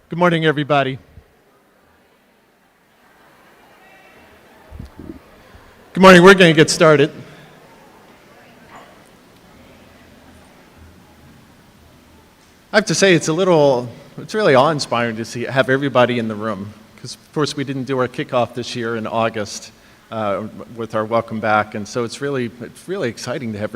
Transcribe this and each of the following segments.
Good morning, everybody. Good morning. We're going to get started. I have to say it's really awe-inspiring to have everybody in the room. Because, of course, we didn't do our kickoff this year in August with our welcome back. And so it's really exciting to have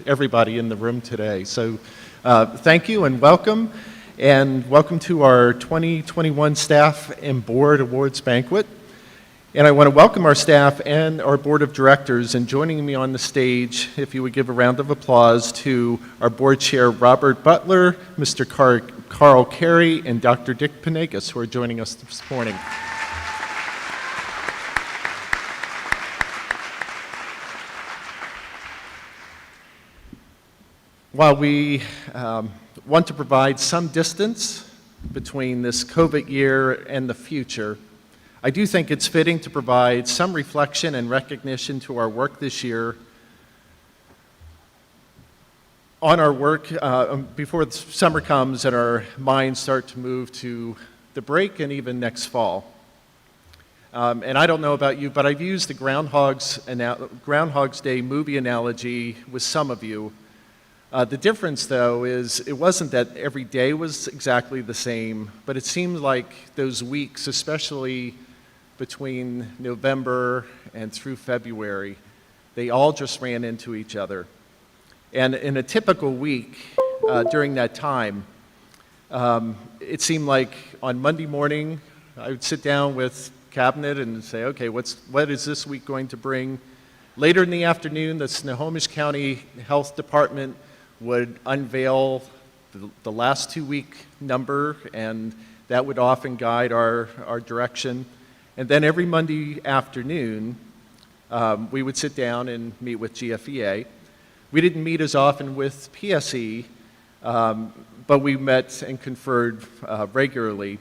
everybody in the room today. So thank you and welcome. And welcome to our 2021 Staff and Board Awards Banquet. And I want to welcome our staff and our board of directors, and joining me on the stage, if you would give a round of applause to our board chair, Robert Butler, Mr. Carl Carey, and Dr. Dick Panegas, who are joining us this morning. While we want to provide some distance between this COVID year and the future, I do think it's fitting to provide some reflection and recognition to our work this year on our work before the summer comes and our minds start to move to the break and even next fall. And I don't know about you, but I've used the Groundhog's Day movie analogy with some of you. The difference, though, is it wasn't that every day was exactly the same, but it seemed like those weeks, especially between November and through February, they all just ran into each other. And in a typical week during that time, it seemed like on Monday morning, I would sit down with cabinet and say, okay, what is this week going to bring? Later in the afternoon, the Snohomish County Health Department would unveil the last 2-week number, and that would often guide our direction. And then every Monday afternoon, we would sit down and meet with GFEA. We didn't meet as often with PSE, but we met and conferred regularly.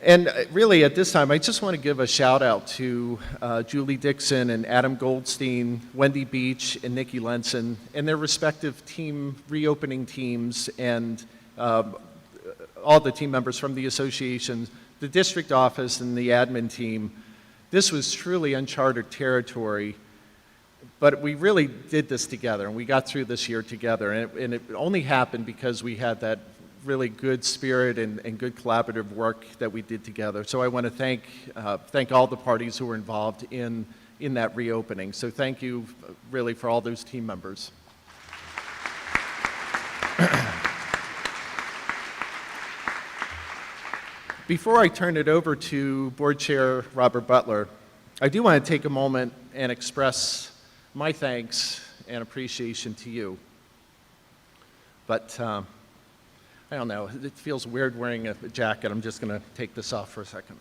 And really at this time, I just want to give a shout out to Julie Dixon and Adam Goldstein, Wendy Beach and Nikki Lenson, and their respective reopening teams, and all the team members from the association, the district office and the admin team. This was truly uncharted territory, but we really did this together, and we got through this year together, and it only happened because we had that really good spirit and good collaborative work that we did together. So I want to thank all the parties who were involved in that reopening. So thank you really for all those team members. Before I turn it over to Board Chair Robert Butler, I do want to take a moment and express my thanks and appreciation to you. But I don't know, it feels weird wearing a jacket. I'm just going to take this off for a second.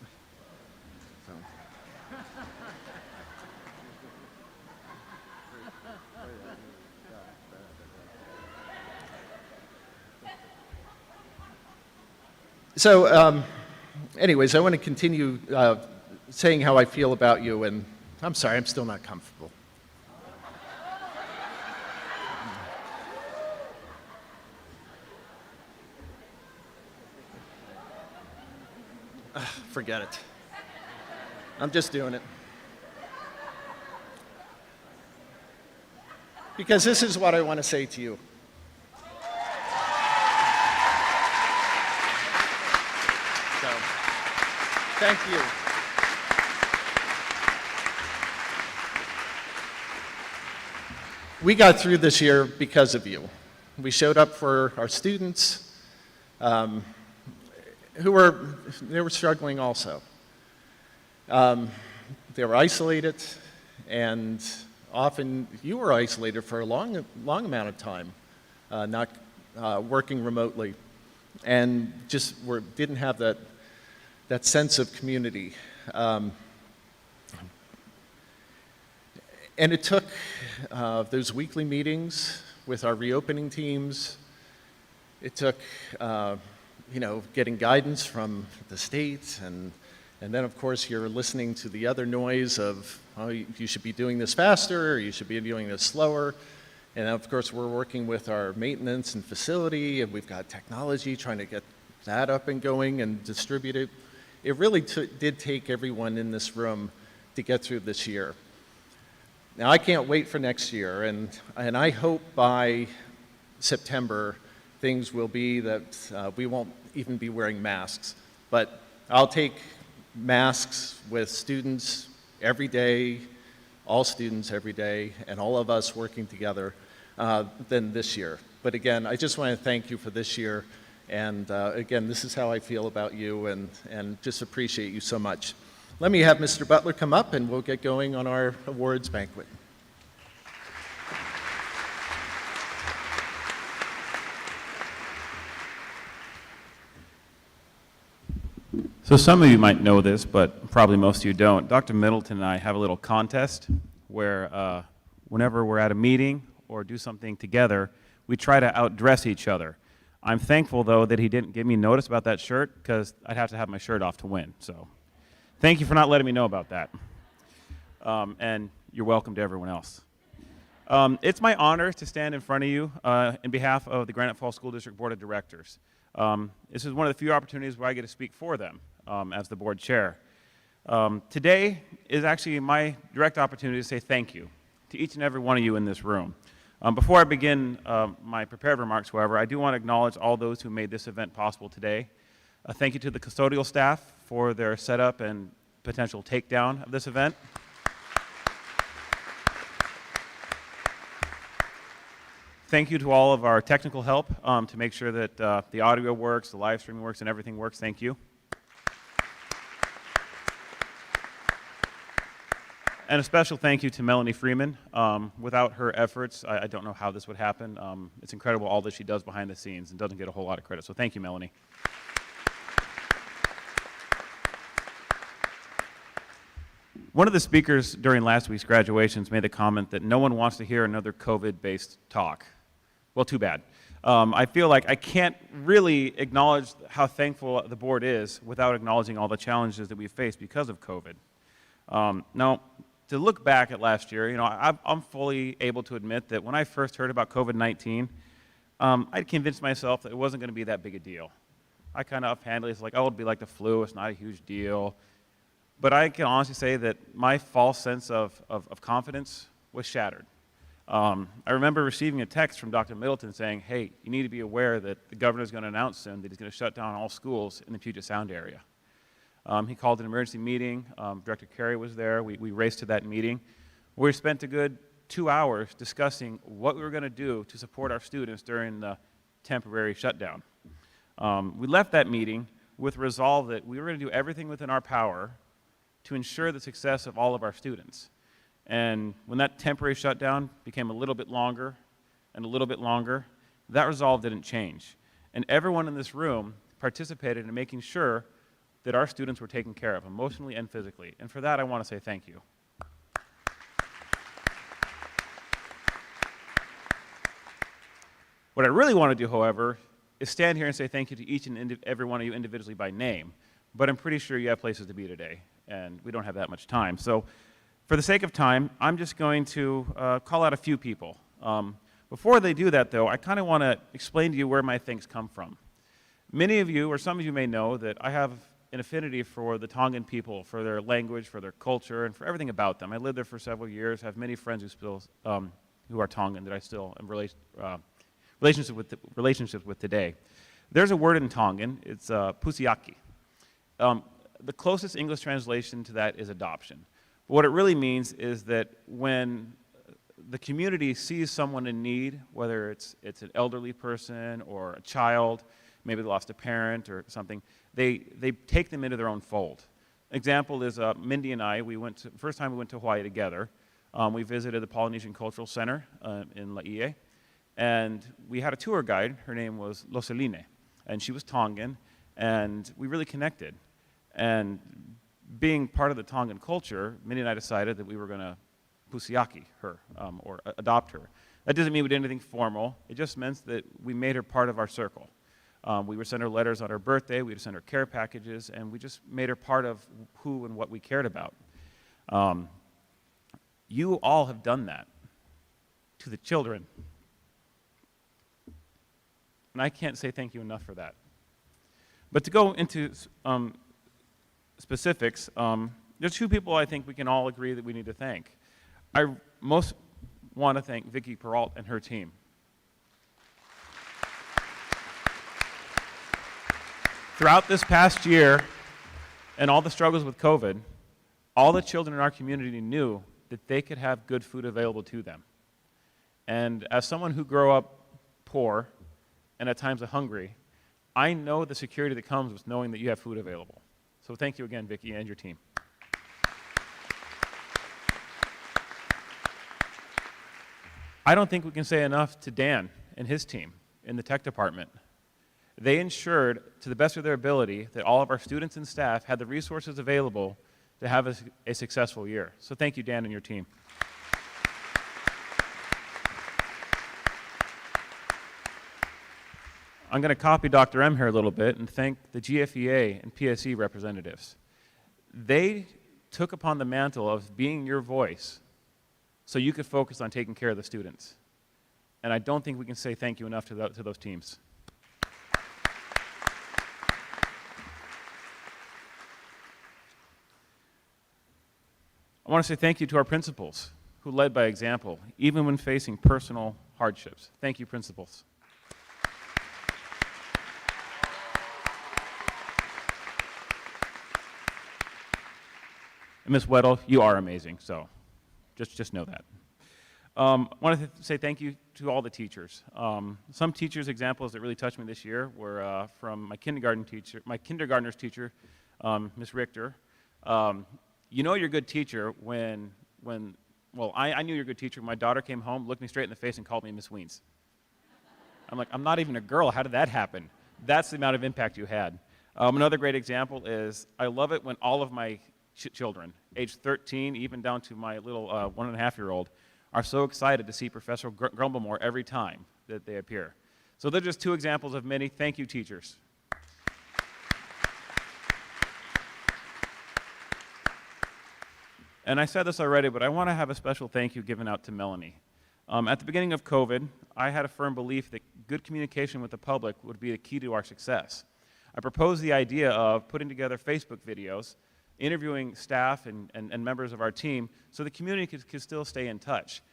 So anyways, I want to continue saying how I feel about you, and I'm sorry, I'm still not comfortable. Forget it. I'm just doing it. Because this is what I want to say to you. So, thank you. We got through this year because of you. We showed up for our students. They were struggling also. They were isolated, and often you were isolated for a long amount of time, not working remotely, and just didn't have that sense of community. And it took those weekly meetings with our reopening teams. It took getting guidance from the state and And then, of course, you're listening to the other noise of, oh, you should be doing this faster, or you should be doing this slower. And of course, we're working with our maintenance and facility, and we've got technology trying to get that up and going and distribute it. It really did take everyone in this room to get through this year. Now, I can't wait for next year, and I hope by September things will be that we won't even be wearing masks. But I'll take masks with students every day, all students every day, and all of us working together than this year. But again, I just want to thank you for this year, and again, this is how I feel about you, and just appreciate you so much. Let me have Mr. Butler come up, and we'll get going on our awards banquet. So some of you might know this, but probably most of you don't. Dr. Middleton and I have a little contest where whenever we're at a meeting or do something together, we try to outdress each other. I'm thankful, though, that he didn't give me notice about that shirt, because I'd have to have my shirt off to win. So thank you for not letting me know about that. And you're welcome to everyone else. It's my honor to stand in front of you in behalf of the Granite Falls School District Board of Directors. This is one of the few opportunities where I get to speak for them as the board chair. Today is actually my direct opportunity to say thank you to each and every one of you in this room. Before I begin my prepared remarks, however, I do want to acknowledge all those who made this event possible today. Thank you to the custodial staff for their setup and potential takedown of this event. Thank you to all of our technical help to make sure that the audio works, the live stream works, and everything works. Thank you. And a special thank you to Melanie Freeman. Without her efforts, I don't know how this would happen. It's incredible all that she does behind the scenes and doesn't get a whole lot of credit. So thank you, Melanie. One of the speakers during last week's graduations made the comment that no one wants to hear another COVID-based talk. Well, too bad. I feel like I can't really acknowledge how thankful the board is without acknowledging all the challenges that we faced because of COVID. Now, to look back at last year, you know, I'm fully able to admit that when I first heard about COVID-19, I convinced myself that it wasn't going to be that big a deal. I kind of offhandedly, it's like, oh, it'll be like the flu, it's not a huge deal. But I can honestly say that my false sense of confidence was shattered. I remember receiving a text from Dr. Middleton saying, hey, you need to be aware that the governor's going to announce soon that he's going to shut down all schools in the Puget Sound area. He called an emergency meeting. Director Carey was there. We raced to that meeting. We spent a good 2 hours discussing what we were going to do to support our students during the temporary shutdown. We left that meeting with resolve that we were going to do everything within our power to ensure the success of all of our students. And when that temporary shutdown became a little bit longer and a little bit longer, that resolve didn't change. And everyone in this room participated in making sure that our students were taken care of, emotionally and physically. And for that, I want to say thank you. What I really want to do, however, is stand here and say thank you to each and every one of you individually by name. But I'm pretty sure you have places to be today, and we don't have that much time. So for the sake of time, I'm just going to call out a few people. Before they do that, though, I kind of want to explain to you where my thanks come from. Many of you, or some of you may know, that I have an affinity for the Tongan people, for their language, for their culture, and for everything about them. I lived there for several years, have many friends who are Tongan that I still am relationships with today. There's a word in Tongan, it's pusiaki. The closest English translation to that is adoption. But what it really means is that when the community sees someone in need, whether it's an elderly person or a child, maybe they lost a parent or something, they take them into their own fold. Example is Mindy and I, first time we went to Hawaii together, we visited the Polynesian Cultural Center in Laie, and we had a tour guide. Her name was Loseline, and she was Tongan, and we really connected. And being part of the Tongan culture, Mindy and I decided that we were going to pusiaki her, or adopt her. That doesn't mean we did anything formal. It just meant that we made her part of our circle. We would send her letters on her birthday, we would send her care packages, and we just made her part of who and what we cared about. You all have done that to the children. And I can't say thank you enough for that. But to go into specifics, there's two people I think we can all agree that we need to thank. I most want to thank Vicki Peralt and her team. Throughout this past year and all the struggles with COVID, all the children in our community knew that they could have good food available to them. And as someone who grew up poor and at times hungry, I know the security that comes with knowing that you have food available. So thank you again, Vicki, and your team. I don't think we can say enough to Dan and his team in the tech department. They ensured, to the best of their ability, that all of our students and staff had the resources available to have a successful year. So thank you, Dan, and your team. I'm going to copy Dr. M here a little bit and thank the GFEA and PSE representatives. They took upon the mantle of being your voice so you could focus on taking care of the students. And I don't think we can say thank you enough to those teams. I want to say thank you to our principals who led by example, even when facing personal hardships. Thank you, principals. And Ms. Weddle, you are amazing, so just know that. I want to say thank you to all the teachers. Some teachers' examples that really touched me this year were from my kindergartner's teacher, Ms. Richter. You know you're a good teacher when I knew you're a good teacher when my daughter came home, looked me straight in the face, and called me Miss Weens. I'm like, I'm not even a girl. How did that happen? That's the amount of impact you had. Another great example is I love it when all of my children, age 13, even down to my little 1.5-year-old, are so excited to see Professor Grumblemore every time that they appear. So they're just two examples of many. Thank you, teachers. And I said this already, but I want to have a special thank you given out to Melanie. At the beginning of COVID, I had a firm belief that good communication with the public would be the key to our success. I proposed the idea of putting together Facebook videos, interviewing staff and members of our team so the community could still stay in touch.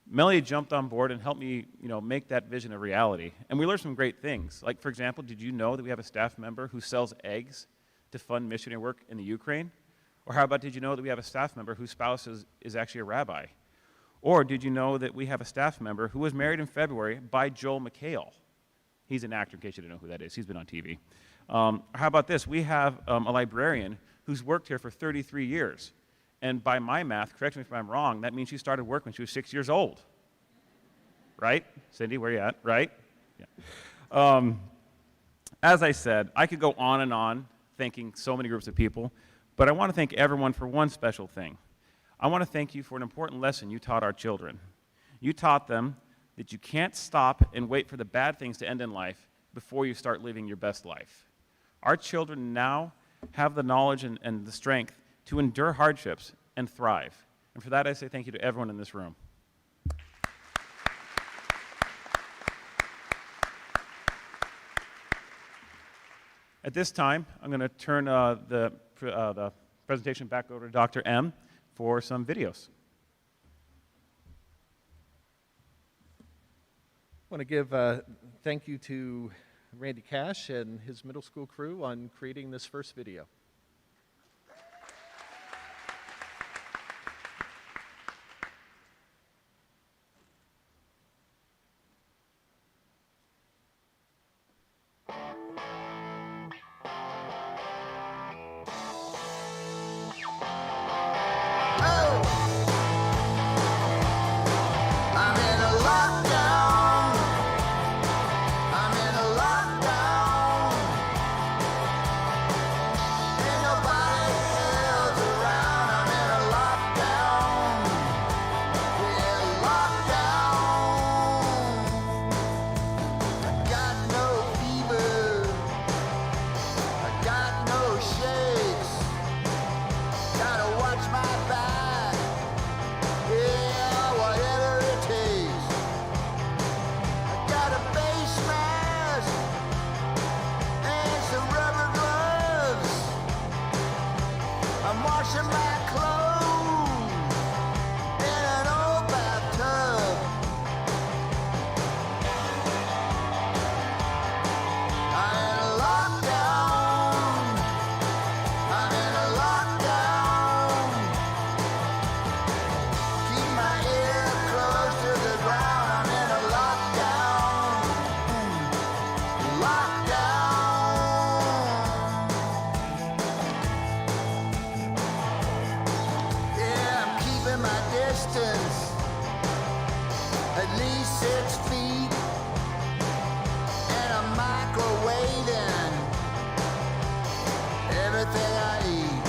Melanie jumped on board and helped me make that vision a reality. And we learned some great things. Like, for example, did you know that we have a staff member who sells eggs to fund missionary work in the Ukraine? Or how about, did you know that we have a staff member whose spouse is actually a rabbi? Or did you know that we have a staff member who was married in February by Joel McHale? He's an actor, in case you didn't know who that is. He's been on TV. How about this? We have a librarian who's worked here for 33 years. And by my math, correct me if I'm wrong, that means she started work when she was 6 years old. Right? Cindy, where you at? Right? Yeah. As I said, I could go on and on thanking so many groups of people, but I want to thank everyone for one special thing. I want to thank you for an important lesson you taught our children. You taught them that you can't stop and wait for the bad things to end in life before you start living your best life. Our children now have the knowledge and the strength to endure hardships and thrive. And for that, I say thank you to everyone in this room. At this time, I'm going to turn the presentation back over to Dr. M for some videos. I want to give a thank you to Randy Cash and his middle school crew on creating this first video. I'm washing my clothes in an old bathtub. I'm in a lockdown. I'm in a lockdown. Keep my ear close to the ground. I'm in a lockdown. Lockdown. Yeah, I'm keeping my distance, at least 6 feet, and I'm microwaving everything I eat.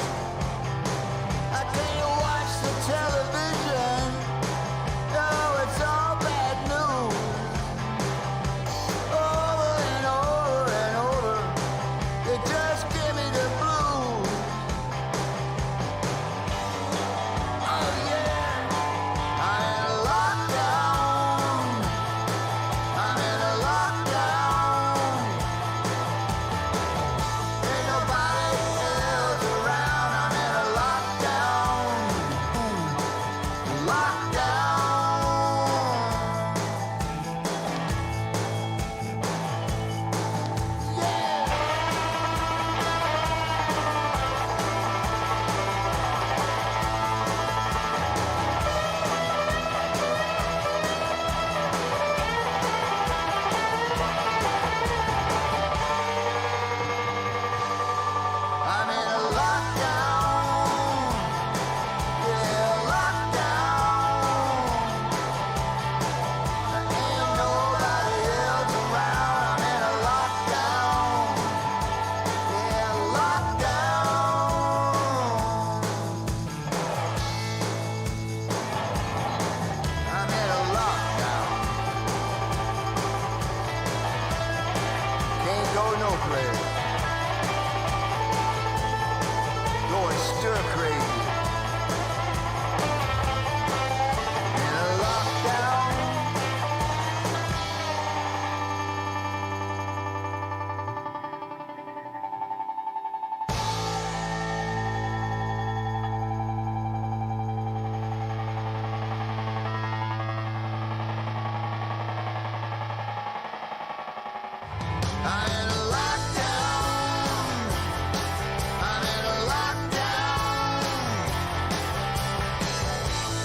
I can't watch the television, no, it's all bad news. Over and over and over, they just give me the blues. Oh yeah, I'm in a lockdown. I'm in a lockdown. Ain't nobody else around. I'm in a lockdown. Lockdown. Yeah. I'm in a lockdown. Yeah, lockdown. Ain't nobody else around. I'm in a lockdown. Yeah, lockdown. I'm in a lockdown. Can't go no place. Going stir crazy. In a lockdown. I'm in a lockdown. I'm in a lockdown.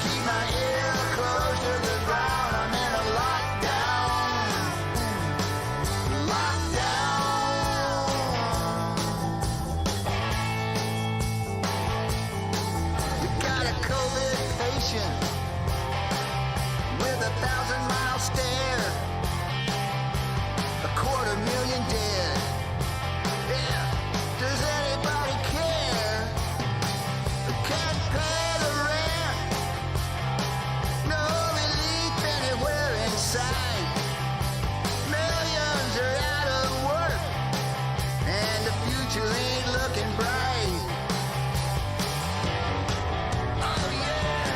Keep my ear close to the ground. I'm in a lockdown. Lockdown. You got a COVID patient with a 1,000-mile stare. 250,000 dead. Yeah, does anybody care? Can't pay the rent. No relief anywhere in sight. Millions are out of work, and the future ain't looking bright. Oh yeah,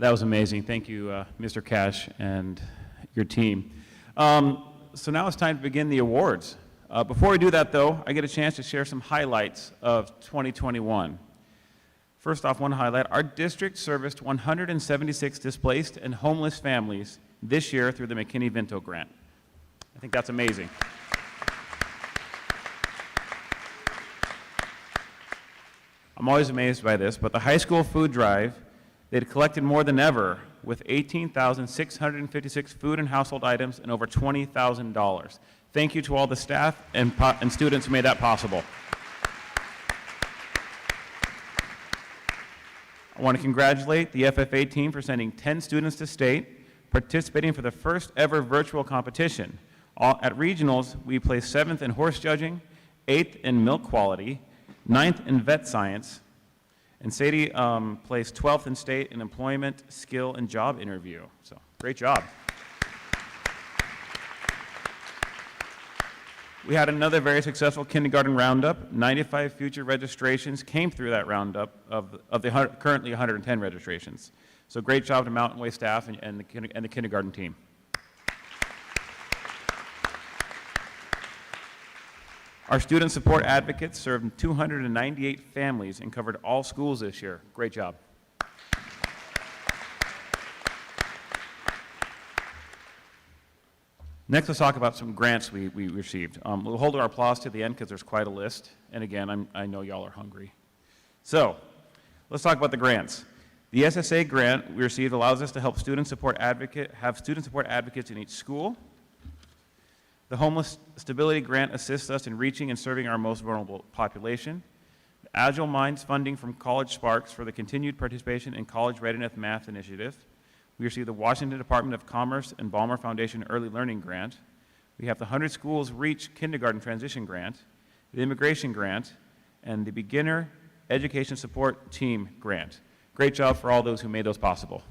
That was amazing. Thank you, Mr. Cash and your team. So now it's time to begin the awards. Before we do that, though, I get a chance to share some highlights of 2021. First off, one highlight, our district serviced 176 displaced and homeless families this year through the McKinney-Vento grant. I think that's amazing. I'm always amazed by this, but the high school food drive, they'd collected more than ever with 18,656 food and household items and over $20,000. Thank you to all the staff and students who made that possible. I want to congratulate the FFA team for sending 10 students to state, participating for the first ever virtual competition. At regionals, we placed 7th in horse judging, 8th in milk quality, 9th in vet science, and Sadie placed 12th in state in employment, skill, and job interview. So, great job. We had another very successful kindergarten roundup. 95 future registrations came through that roundup of the currently 110 registrations. So great job to Mountain Way staff and the kindergarten team. Our student support advocates served 298 families and covered all schools this year. Great job. Next, let's talk about some grants we received. We'll hold our applause to the end because there's quite a list. And again, I know y'all are hungry. So, let's talk about the grants. The SSA grant we received allows us to help have student support advocates in each school. The Homeless Stability Grant assists us in reaching and serving our most vulnerable population. The Agile Minds funding from College Sparks for the continued participation in College Readiness Math Initiative. We received the Washington Department of Commerce and Balmer Foundation Early Learning Grant. We have the 100 Schools Reach Kindergarten Transition Grant, the Immigration Grant, and the Beginner Education Support Team Grant. Great job for all those who made those possible.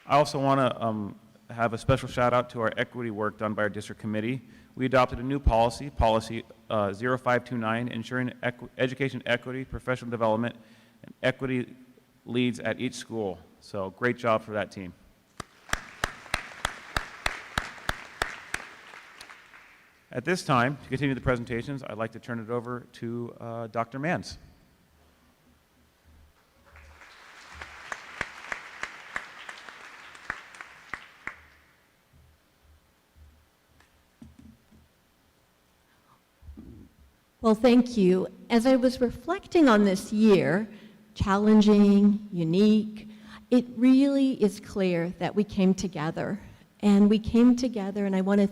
I also want to have a special shout out to our equity work done by our district committee. We adopted a new policy, Policy 0529, ensuring education equity, professional development, and equity leads at each school. So great job for that team. At this time, to continue the presentations, I'd like to turn it over to Dr. Mans. Well, thank you. As I was reflecting on this year, challenging, unique, it really is clear that we came together. And we came together, and I want to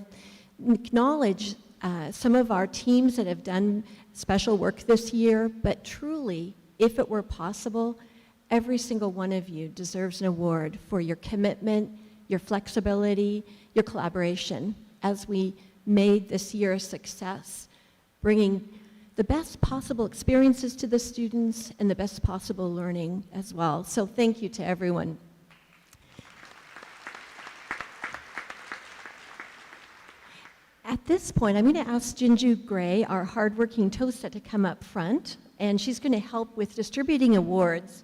acknowledge some of our teams that have done special work this year, but truly, if it were possible, every single one of you deserves an award for your commitment, your flexibility, your collaboration as we made this year a success, bringing the best possible experiences to the students and the best possible learning as well. So thank you to everyone. At this point, I'm going to ask Jinju Gray, our hardworking TOSA, to come up front, and she's going to help with distributing awards.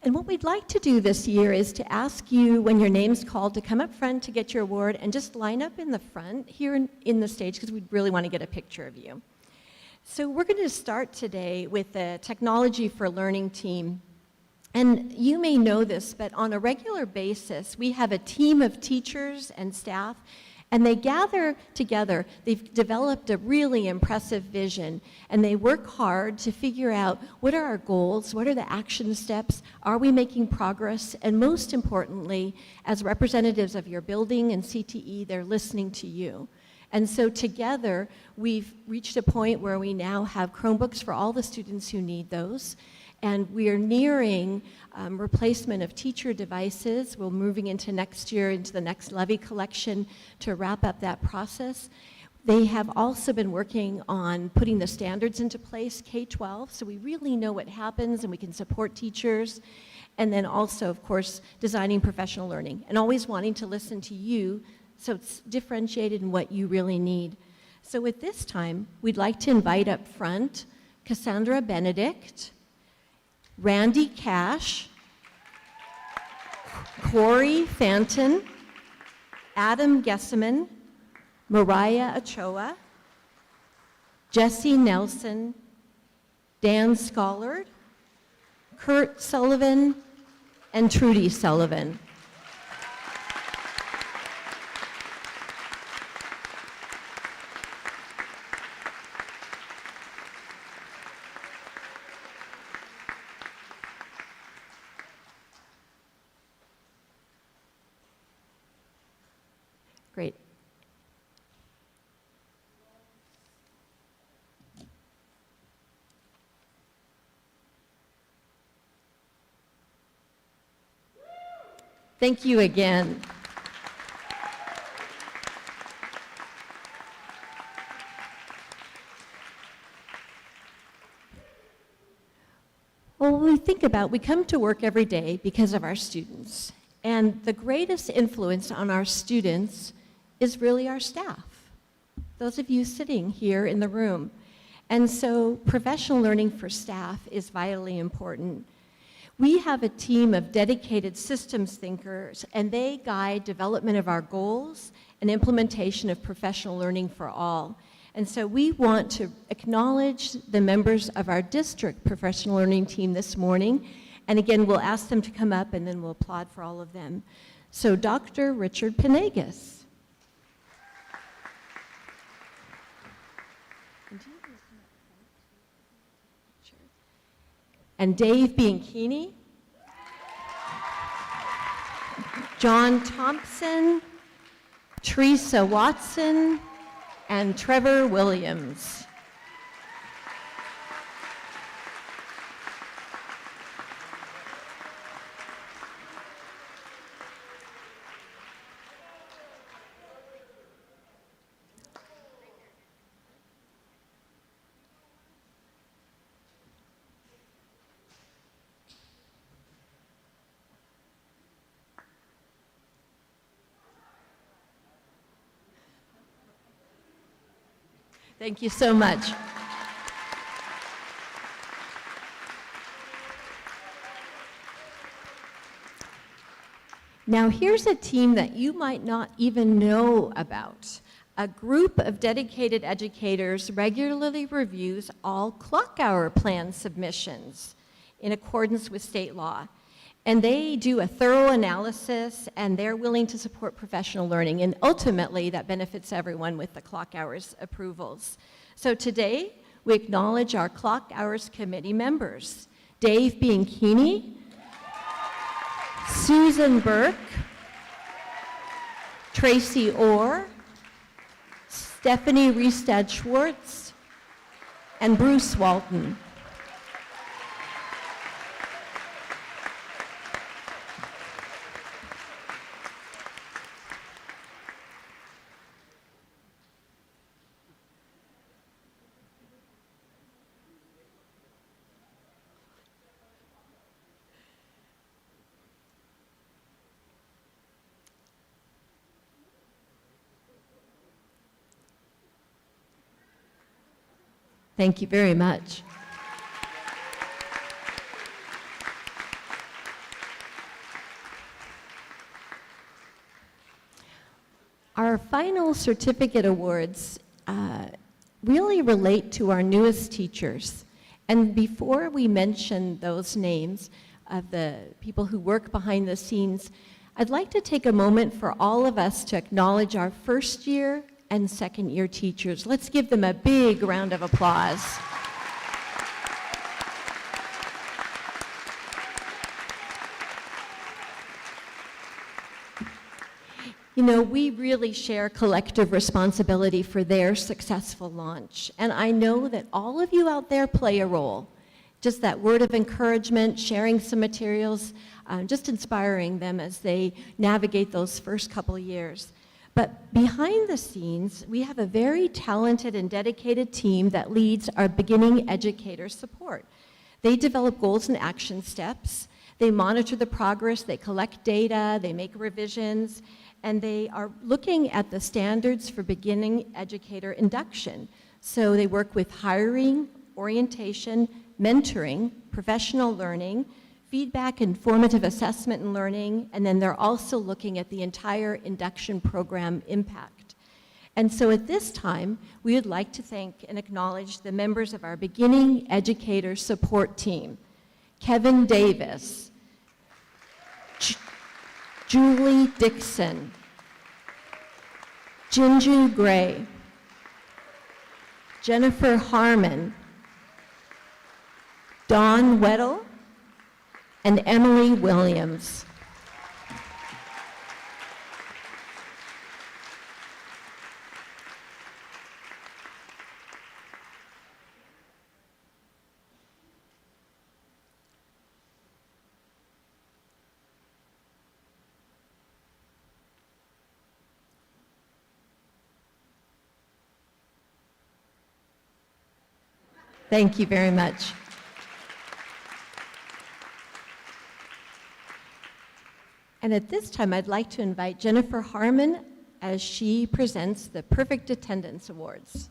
And what we'd like to do this year is to ask you, when your name's called, to come up front to get your award and just line up in the front here in the stage because we really want to get a picture of you. So we're going to start today with the Technology for Learning team. And you may know this, but on a regular basis, we have a team of teachers and staff, and they gather together. They've developed a really impressive vision, and they work hard to figure out what are our goals, what are the action steps, are we making progress, and most importantly, as representatives of your building and CTE, they're listening to you. And so together, we've reached a point where we now have Chromebooks for all the students who need those. And we are nearing replacement of teacher devices. We're moving into next year, into the next levy collection to wrap up that process. They have also been working on putting the standards into place, K-12, so we really know what happens and we can support teachers. and then also, of course, designing professional learning, and always wanting to listen to you so it's differentiated in what you really need. So at this time, we'd like to invite up front Cassandra Benedict, Randy Cash, Corey Fanton, Adam Gesseman, Mariah Ochoa, Jesse Nelson, Dan Schollard, Kurt Sullivan, and Trudy Sullivan. Great. Thank you again. Well, when we think about, we come to work every day because of our students. And the greatest influence on our students is really our staff, those of you sitting here in the room. And so professional learning for staff is vitally important. We have a team of dedicated systems thinkers, and they guide development of our goals and implementation of professional learning for all. And so we want to acknowledge the members of our district professional learning team this morning. And again, we'll ask them to come up and then we'll applaud for all of them. So Dr. Richard Panegas. And Dave Bianchini, John Thompson, Teresa Watson, and Trevor Williams. Thank you so much. Now here's a team that you might not even know about. A group of dedicated educators regularly reviews all clock hour plan submissions in accordance with state law. And they do a thorough analysis, and they're willing to support professional learning. And ultimately, that benefits everyone with the clock hours approvals. So today, we acknowledge our clock hours committee members. Dave Bianchini, Susan Burke, Tracy Orr, Stephanie Riestad-Schwartz, and Bruce Walton. Thank you very much. Our final certificate awards really relate to our newest teachers. And before we mention those names of the people who work behind the scenes, I'd like to take a moment for all of us to acknowledge our first year and second year teachers. Let's give them a big round of applause. You know, we really share collective responsibility for their successful launch. And I know that all of you out there play a role. Just that word of encouragement, sharing some materials, just inspiring them as they navigate those first couple of years. But behind the scenes, we have a very talented and dedicated team that leads our beginning educator support. They develop goals and action steps. They monitor the progress, they collect data, they make revisions, and they are looking at the standards for beginning educator induction. So they work with hiring, orientation, mentoring, professional learning, feedback and formative assessment and learning, and then they're also looking at the entire induction program impact. And so at this time, we would like to thank and acknowledge the members of our beginning educator support team. Kevin Davis, Julie Dixon, Jinju Gray, Jennifer Harmon, Dawn Weddle, and Emily Williams. Thank you very much. And at this time, I'd like to invite Jennifer Harmon as she presents the Perfect Attendance Awards.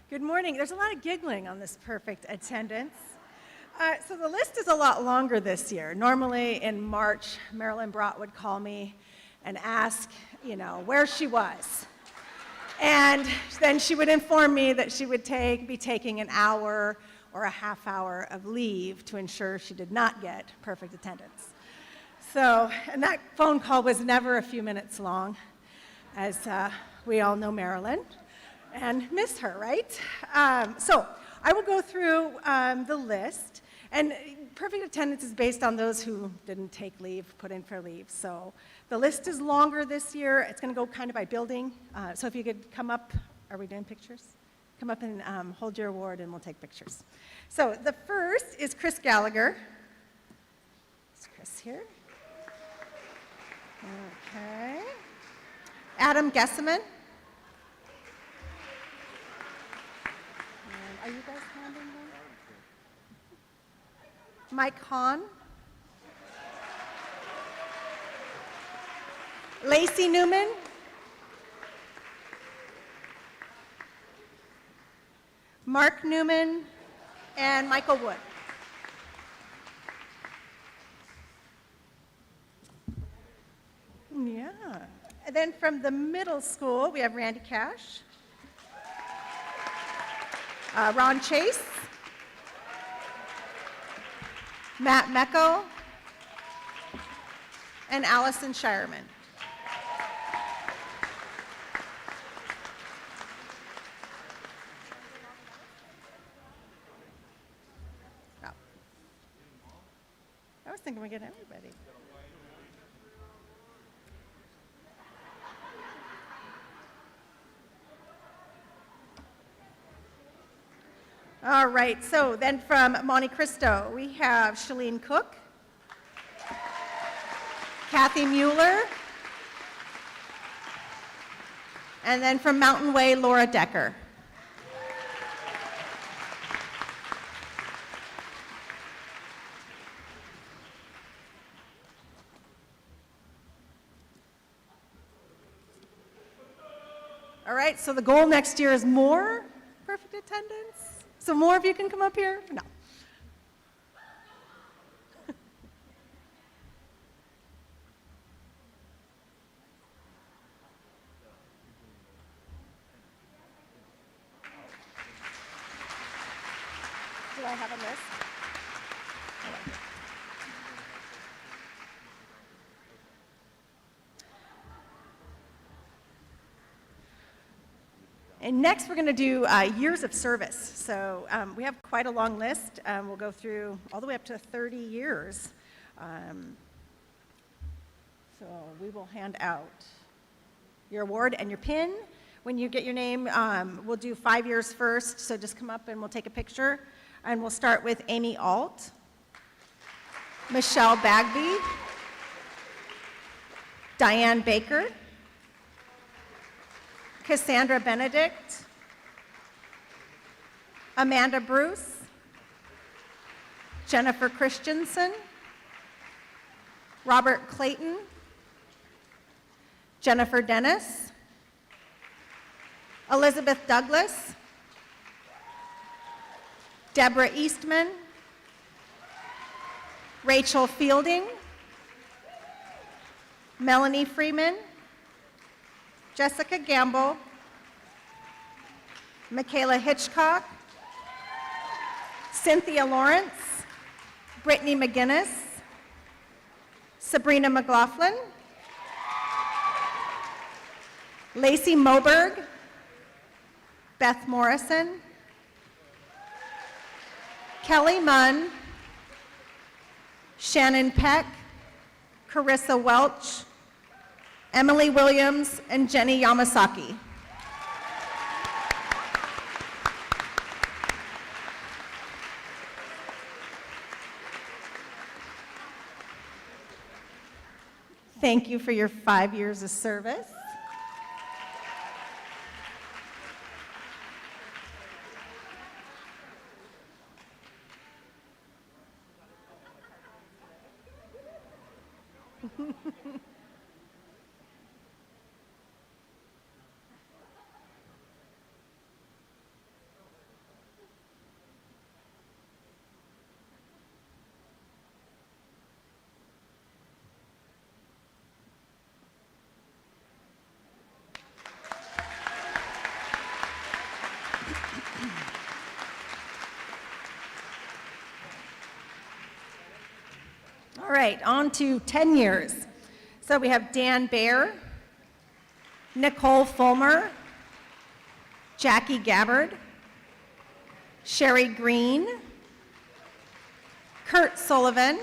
Good morning. There's a lot of giggling on this perfect attendance. So the list is a lot longer this year. Normally in March, Marilyn Brott would call me and ask, where she was. And then she would inform me that she would be taking an hour or a half hour of leave to ensure she did not get perfect attendance. So, and that phone call was never a few minutes long, as we all know Marilyn and miss her, right? So I will go through the list, and perfect attendance is based on those who didn't take leave, put in for leave. So the list is longer this year. It's going to go kind of by building. So if you could come up, are we doing pictures? Come up and hold your award, and we'll take pictures. So the first is Chris Gallagher. Is Chris here? Okay. Adam Gesseman. Are you guys handing them? Mike Hahn. Lacey Newman. Mark Newman and Michael Wood. Yeah. And then from the middle school, we have Randy Cash. Ron Chase, Matt Mecco, and Allison Shireman. Oh. I was thinking we'd get everybody. All right, so then from Monte Cristo, we have Shalene Cook, Kathy Mueller, and then from Mountain Way, Laura Decker. All right, so the goal next year is more perfect attendance. So more of you can come up here? No. Do I have a list? And next, we're going to do years of service. So we have quite a long list. We'll go through all the way up to 30 years. So we will hand out your award and your pin. When you get your name, we'll do 5 years first. So just come up and we'll take a picture. And we'll start with Amy Alt, Michelle Bagby, Diane Baker, Cassandra Benedict, Amanda Bruce, Jennifer Christensen, Robert Clayton, Jennifer Dennis, Elizabeth Douglas, Deborah Eastman, Rachel Fielding, Melanie Freeman, Jessica Gamble, Michaela Hitchcock, Cynthia Lawrence, Brittany McGinnis, Sabrina McLaughlin, Lacey Moberg, Beth Morrison, Kelly Munn, Shannon Peck, Carissa Welch, Emily Williams, and Jenny Yamasaki. Thank you for your 5 years of service. All right, on to 10 years. So we have Dan Baer, Nicole Fulmer, Jackie Gabbard, Sherry Green, Kurt Sullivan,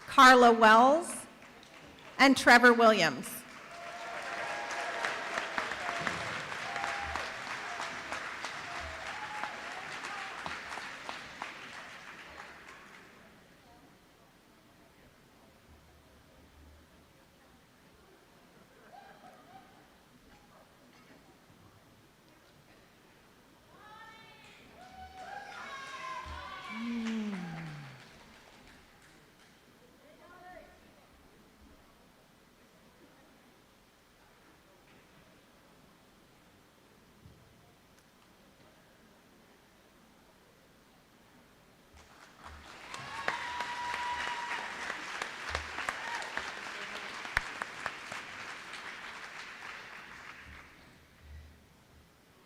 Carla Wells, and Trevor Williams.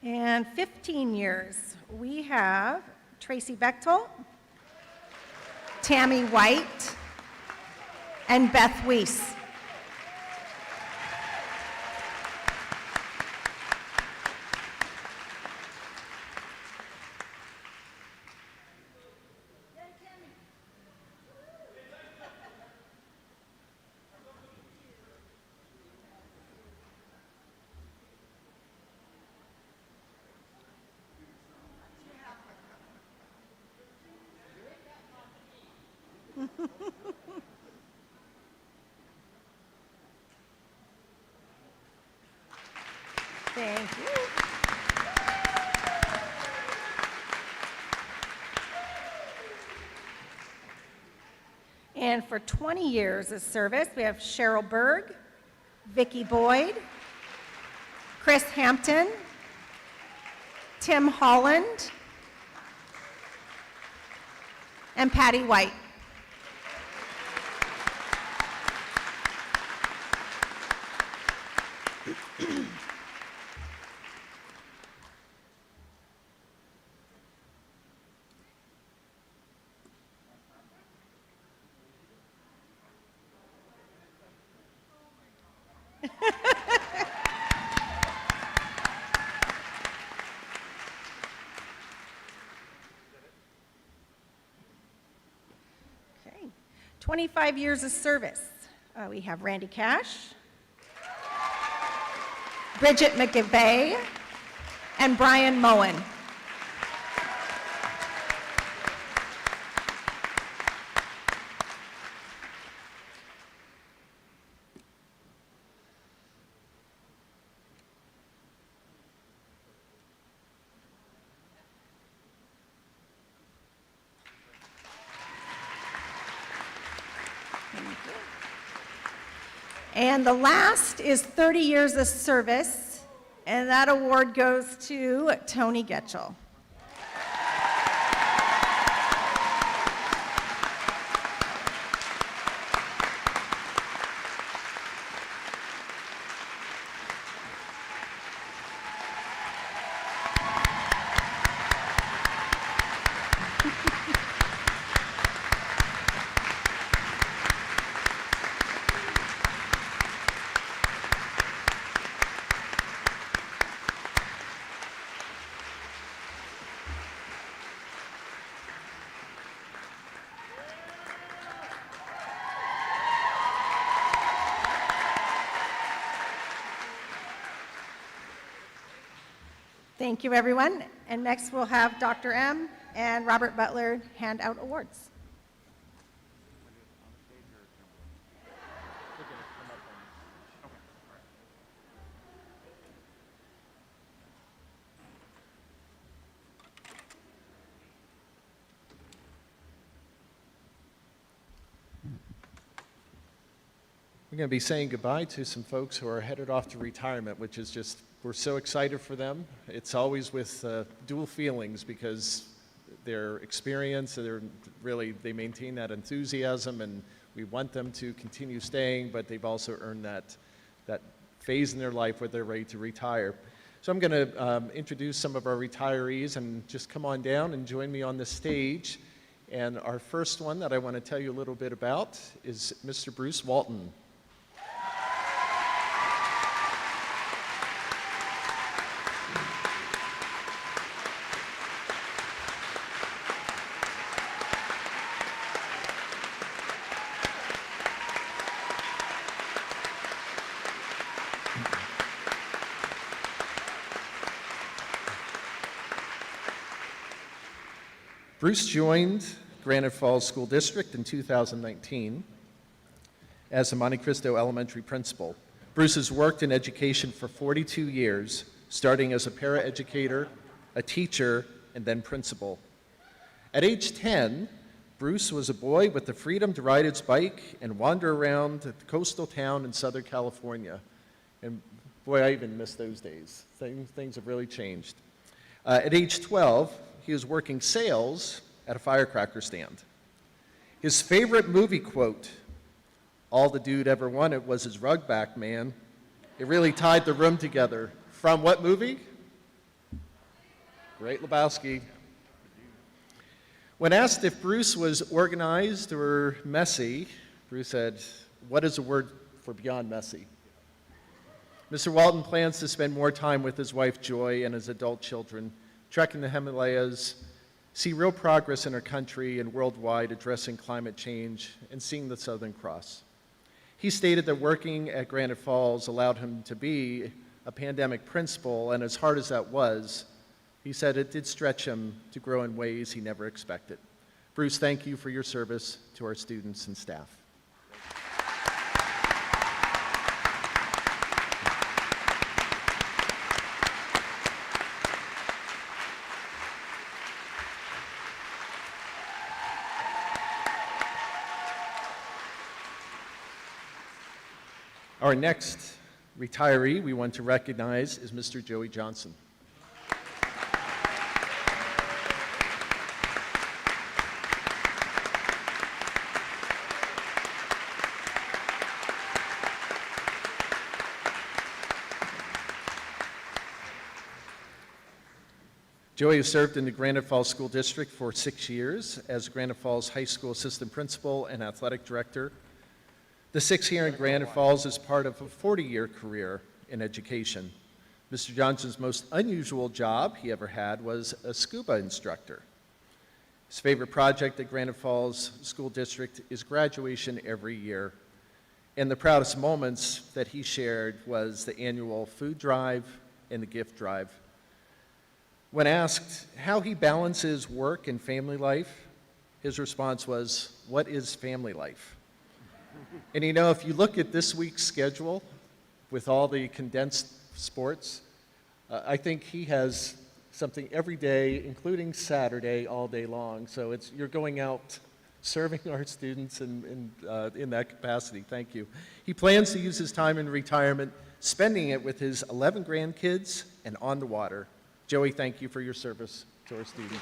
And 15 years, we have Tracy Bechtel, Tammy White, and Beth Weiss. Thank you. And for 20 years of service, we have Cheryl Berg, Vicki Boyd, Chris Hampton, Tim Holland, and Patty White. Okay, 25 years of service. We have Randy Cash, Bridget McGivey, and Brian Moen. And the last is 30 years of service, and that award goes to Tony Getchell. Thank you, everyone. And next we'll have Dr. M and Robert Butler hand out awards. We're going to be saying goodbye to some folks who are headed off to retirement, which is just, we're so excited for them. It's always with dual feelings because their experience, they maintain that enthusiasm, and we want them to continue staying, but they've also earned that phase in their life where they're ready to retire. So I'm going to introduce some of our retirees, and just come on down and join me on the stage. And our first one that I want to tell you a little bit about is Mr. Bruce Walton. Bruce joined Granite Falls School District in 2019 as a Monte Cristo Elementary principal. Bruce has worked in education for 42 years, starting as a paraeducator, a teacher, and then principal. At age 10, Bruce was a boy with the freedom to ride his bike and wander around the coastal town in Southern California. And boy, I even miss those days. Things have really changed. At age 12, he was working sales at a firecracker stand. His favorite movie quote, "All the dude ever wanted was his rug back, man." It really tied the room together. From what movie? Great Lebowski. When asked if Bruce was organized or messy, Bruce said, "What is a word for beyond messy?" Mr. Walton plans to spend more time with his wife, Joy, and his adult children, trekking the Himalayas, see real progress in our country and worldwide addressing climate change, and seeing the Southern Cross. He stated that working at Granite Falls allowed him to be a pandemic principal, and as hard as that was, he said it did stretch him to grow in ways he never expected. Bruce, thank you for your service to our students and staff. Our next retiree we want to recognize is Mr. Joey Johnson. Joey has served in the Granite Falls School District for 6 years as Granite Falls High School Assistant Principal and Athletic Director. The 6 year in Granite Falls is part of a 40-year career in education. Mr. Johnson's most unusual job he ever had was a scuba instructor. His favorite project at Granite Falls School District is graduation every year. And the proudest moments that he shared was the annual food drive and the gift drive. When asked how he balances work and family life, his response was, "What is family life?" And you know, if you look at this week's schedule with all the condensed sports, I think he has something every day, including Saturday, all day long. So you're going out serving our students in that capacity. Thank you. He plans to use his time in retirement, spending it with his 11 grandkids and on the water. Joey, thank you for your service to our students.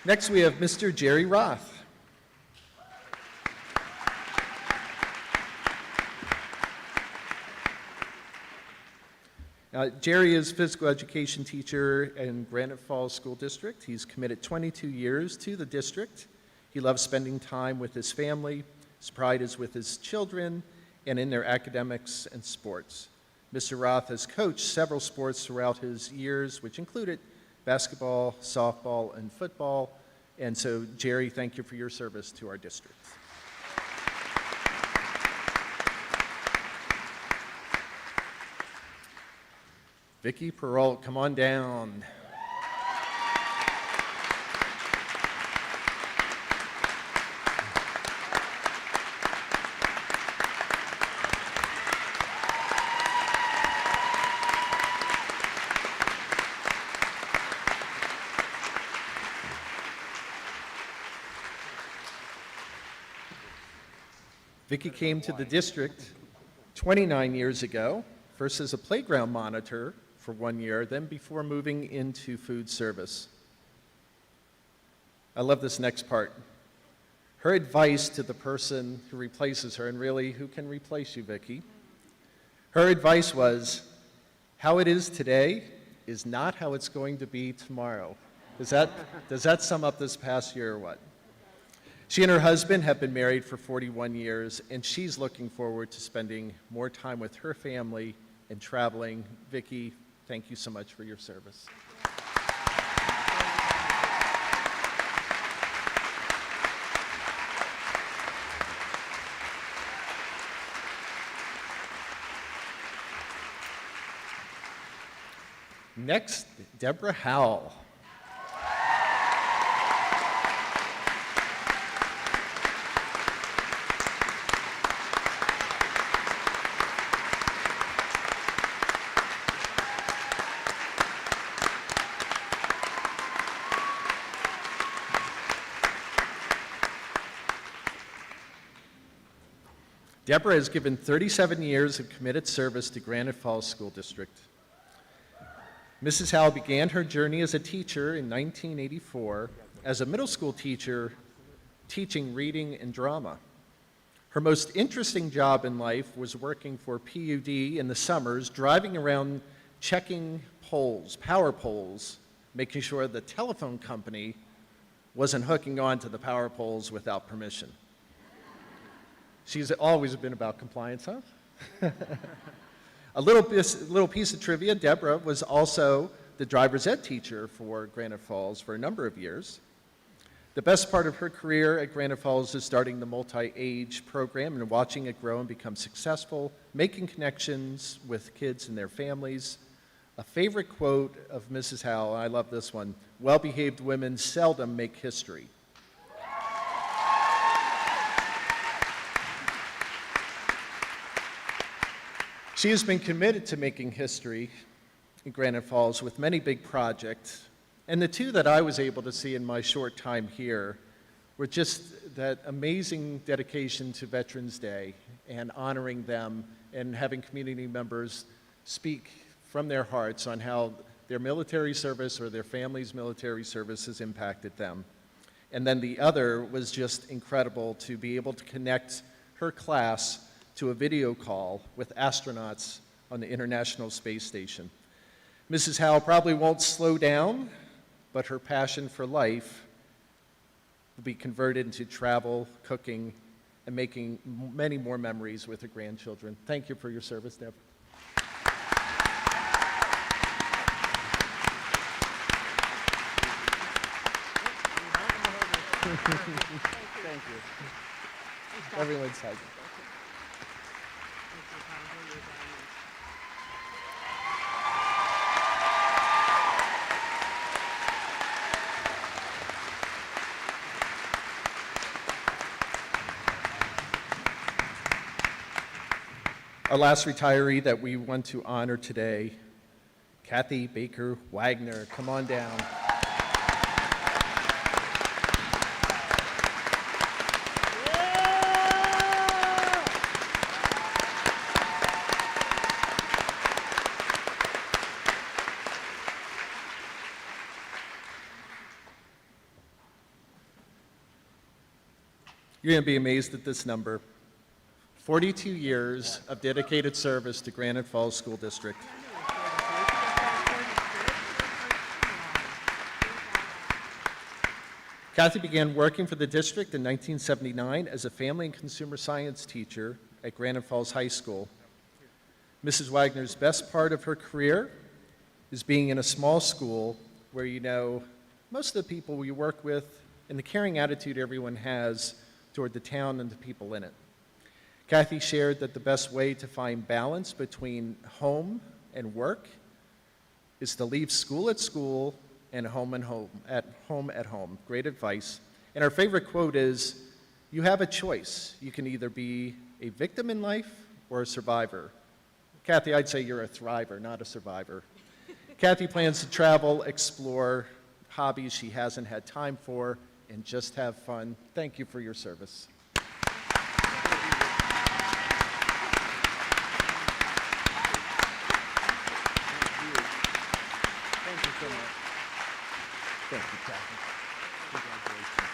Next, we have Mr. Jerry Roth. Jerry is physical education teacher in Granite Falls School District. He's committed 22 years to the district. He loves spending time with his family. His pride is with his children and in their academics and sports. Mr. Roth has coached several sports throughout his years, which included basketball, softball, and football. And so, Jerry, thank you for your service to our district. Vicki Perrault, come on down. Vicki came to the district 29 years ago, first as a playground monitor for 1 year, then before moving into food service. I love this next part. Her advice to the person who replaces her, and really, who can replace you, Vicki? Her advice was, how it is today is not how it's going to be tomorrow. Does that sum up this past year or what? She and her husband have been married for 41 years, and she's looking forward to spending more time with her family and traveling. Vicki, thank you so much for your service. Next, Deborah Howell. Deborah has given 37 years of committed service to Granite Falls School District. Mrs. Howell began her journey as a teacher in 1984 as a middle school teacher teaching reading and drama. Her most interesting job in life was working for PUD in the summers, driving around checking poles, power poles, making sure the telephone company wasn't hooking on to the power poles without permission. She's always been about compliance, huh? A little piece of trivia, Deborah was also the driver's ed teacher for Granite Falls for a number of years. The best part of her career at Granite Falls is starting the multi-age program and watching it grow and become successful, making connections with kids and their families. A favorite quote of Mrs. Howell, I love this one, "Well-behaved women seldom make history." She has been committed to making history in Granite Falls with many big projects, and the two that I was able to see in my short time here were just that amazing dedication to Veterans Day and honoring them and having community members speak from their hearts on how their military service or their family's military service has impacted them. And then the other was just incredible to be able to connect her class to a video call with astronauts on the International Space Station. Mrs. Howell probably won't slow down, but her passion for life will be converted into travel, cooking, and making many more memories with her grandchildren. Thank you for your service, Deb. Thank you. Everyone's hugging. Our last retiree that we want to honor today, Kathy Baker Wagner. Come on down. You're going to be amazed at this number. 42 years of dedicated service to Granite Falls School District. Kathy began working for the district in 1979 as a family and consumer science teacher at Granite Falls High School. Mrs. Wagner's best part of her career is being in a small school where you know most of the people you work with and the caring attitude everyone has toward the town and the people in it. Kathy shared that the best way to find balance between home and work is to leave school at school and home at home. Great advice. And our favorite quote is, "You have a choice. You can either be a victim in life or a survivor." Kathy, I'd say you're a thriver, not a survivor. Kathy plans to travel, explore hobbies she hasn't had time for, and just have fun. Thank you for your service. Thank you, Kathy. Congratulations.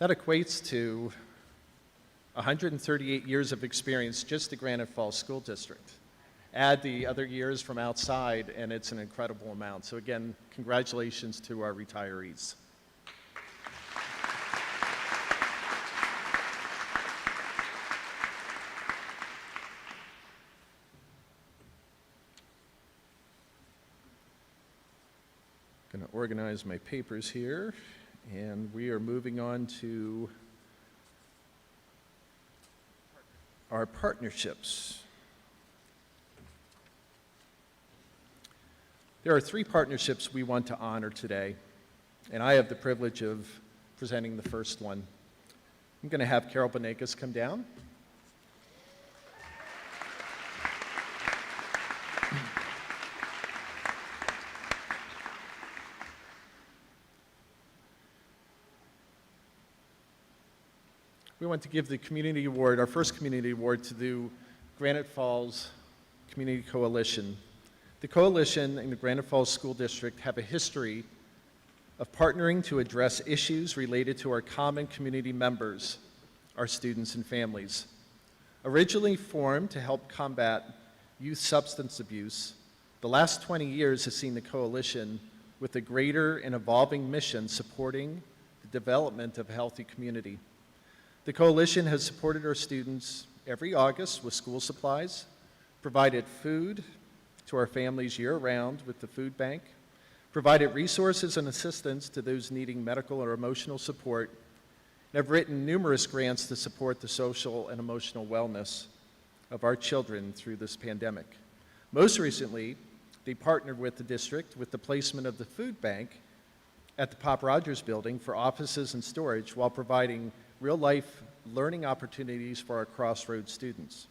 That equates to 138 years of experience just at Granite Falls School District. Add the other years from outside, and it's an incredible amount. So again, congratulations to our retirees. Going to organize my papers here, and we are moving on to our partnerships. There are 3 partnerships we want to honor today, and I have the privilege of presenting the first one. I'm going to have Carol Benegas come down. We want to give the community award, our first community award, to the Granite Falls Community Coalition. The Coalition and the Granite Falls School District have a history of partnering to address issues related to our common community members, our students and families. Originally formed to help combat youth substance abuse, the last 20 years has seen the Coalition with a greater and evolving mission supporting the development of a healthy community. The Coalition has supported our students every August with school supplies, provided food to our families year-round with the food bank, provided resources and assistance to those needing medical or emotional support, and have written numerous grants to support the social and emotional wellness of our children through this pandemic. Most recently, they partnered with the district with the placement of the food bank at the Pop Rogers building for offices and storage while providing real-life learning opportunities for our Crossroads students.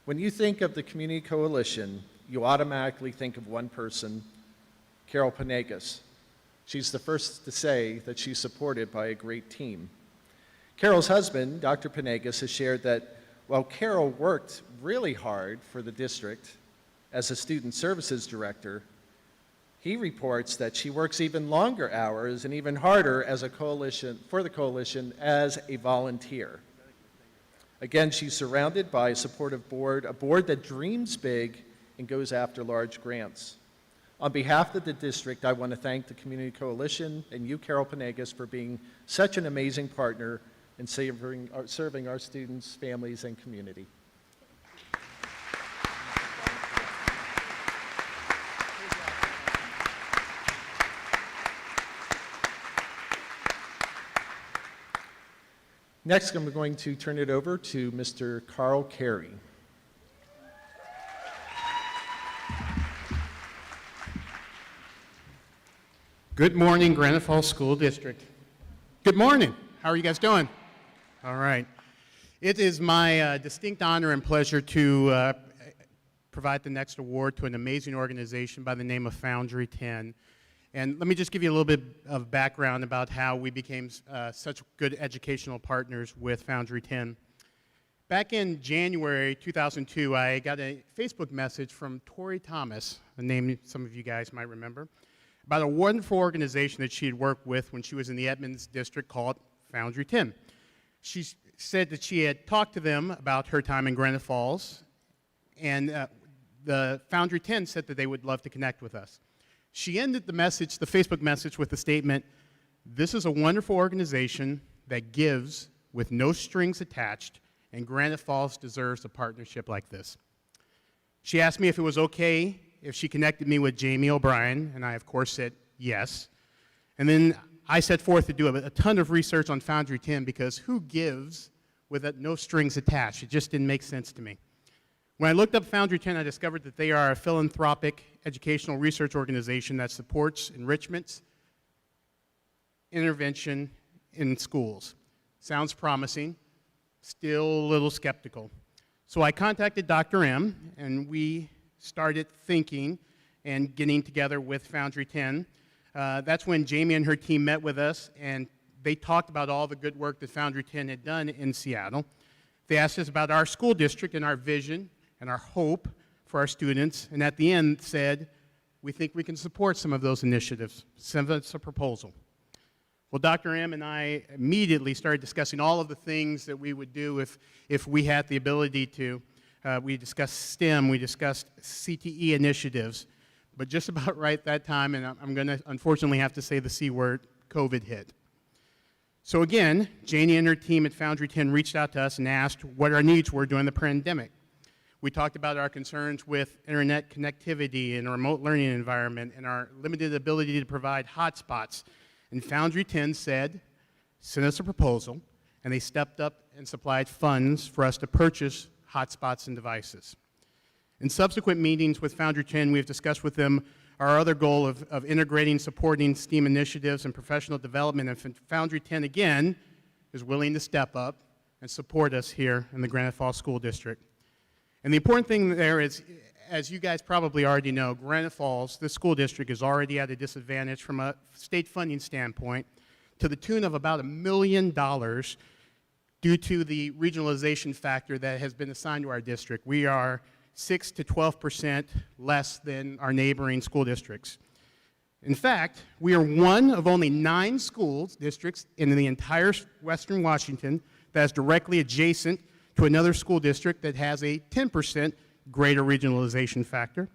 When you think of the Community Coalition, you automatically think of one person, Carol Benegas. She's the first to say that she's supported by a great team. Carol's husband, Dr. Benegas, has shared that while Carol worked really hard for the district as a student services director, he reports that she works even longer hours and even harder as a for the coalition as a volunteer. Again, she's surrounded by a supportive board, a board that dreams big and goes after large grants. On behalf of the district, I want to thank the Community Coalition and you, Carol Panegas, for being such an amazing partner in serving our students, families, and community. Next, I'm going to turn it over to Mr. Carl Carey. Good morning, Granite Falls School District. Good morning. How are you guys doing? All right. It is my distinct honor and pleasure to provide the next award to an amazing organization by the name of Foundry 10. And let me just give you a little bit of background about how we became such good educational partners with Foundry 10. Back in January 2002, I got a Facebook message from Tori Thomas, a name some of you guys might remember, about a wonderful organization that she had worked with when she was in the Edmonds district called Foundry 10. She said that she had talked to them about her time in Granite Falls, and the Foundry 10 said that they would love to connect with us. She ended the message, the Facebook message, with the statement, "This is a wonderful organization that gives with no strings attached, and Granite Falls deserves a partnership like this." She asked me if it was okay if she connected me with Jamie O'Brien, and I, of course, said yes. And then I set forth to do a ton of research on Foundry 10 because who gives with no strings attached? It just didn't make sense to me. When I looked up Foundry 10, I discovered that they are a philanthropic educational research organization that supports enrichment, intervention in schools. Sounds promising, still a little skeptical. So I contacted Dr. M, and we started thinking and getting together with Foundry 10. That's when Jamie and her team met with us, and they talked about all the good work that Foundry 10 had done in Seattle. They asked us about our school district and our vision and our hope for our students, and at the end said, we think we can support some of those initiatives. Send us a proposal. Well, Dr. M and I immediately started discussing all of the things that we would do if we had the ability to. We discussed STEM, we discussed CTE initiatives, but just about right that time, and I'm going to unfortunately have to say the C word, COVID hit. So again, Janie and her team at Foundry 10 reached out to us and asked what our needs were during the pandemic. We talked about our concerns with internet connectivity in a remote learning environment and our limited ability to provide hotspots. And Foundry 10 said, send us a proposal, and they stepped up and supplied funds for us to purchase hotspots and devices. In subsequent meetings with Foundry 10, we have discussed with them our other goal of integrating, supporting STEAM initiatives and professional development, and Foundry 10, again, is willing to step up and support us here in the Granite Falls School District. And the important thing there is, as you guys probably already know, Granite Falls, this school district, is already at a disadvantage from a state funding standpoint to the tune of about $1 million due to the regionalization factor that has been assigned to our district. We are 6 to 12% less than our neighboring school districts. In fact, we are one of only 9 school districts in the entire Western Washington that is directly adjacent to another school district that has a 10% greater regionalization factor.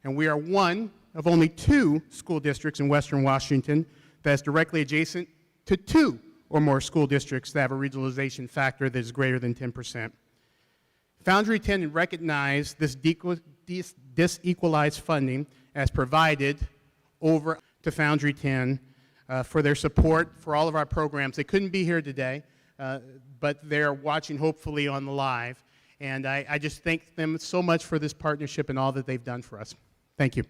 And we are one of only 2 school districts in Western Washington that is directly adjacent to 2 or more school districts that have a regionalization factor that is greater than 10%. Foundry 10 recognized this disequalized funding as provided over to Foundry 10 for their support for all of our programs. They couldn't be here today, but they're watching hopefully on the live. And I just thank them so much for this partnership and all that they've done for us. Thank you.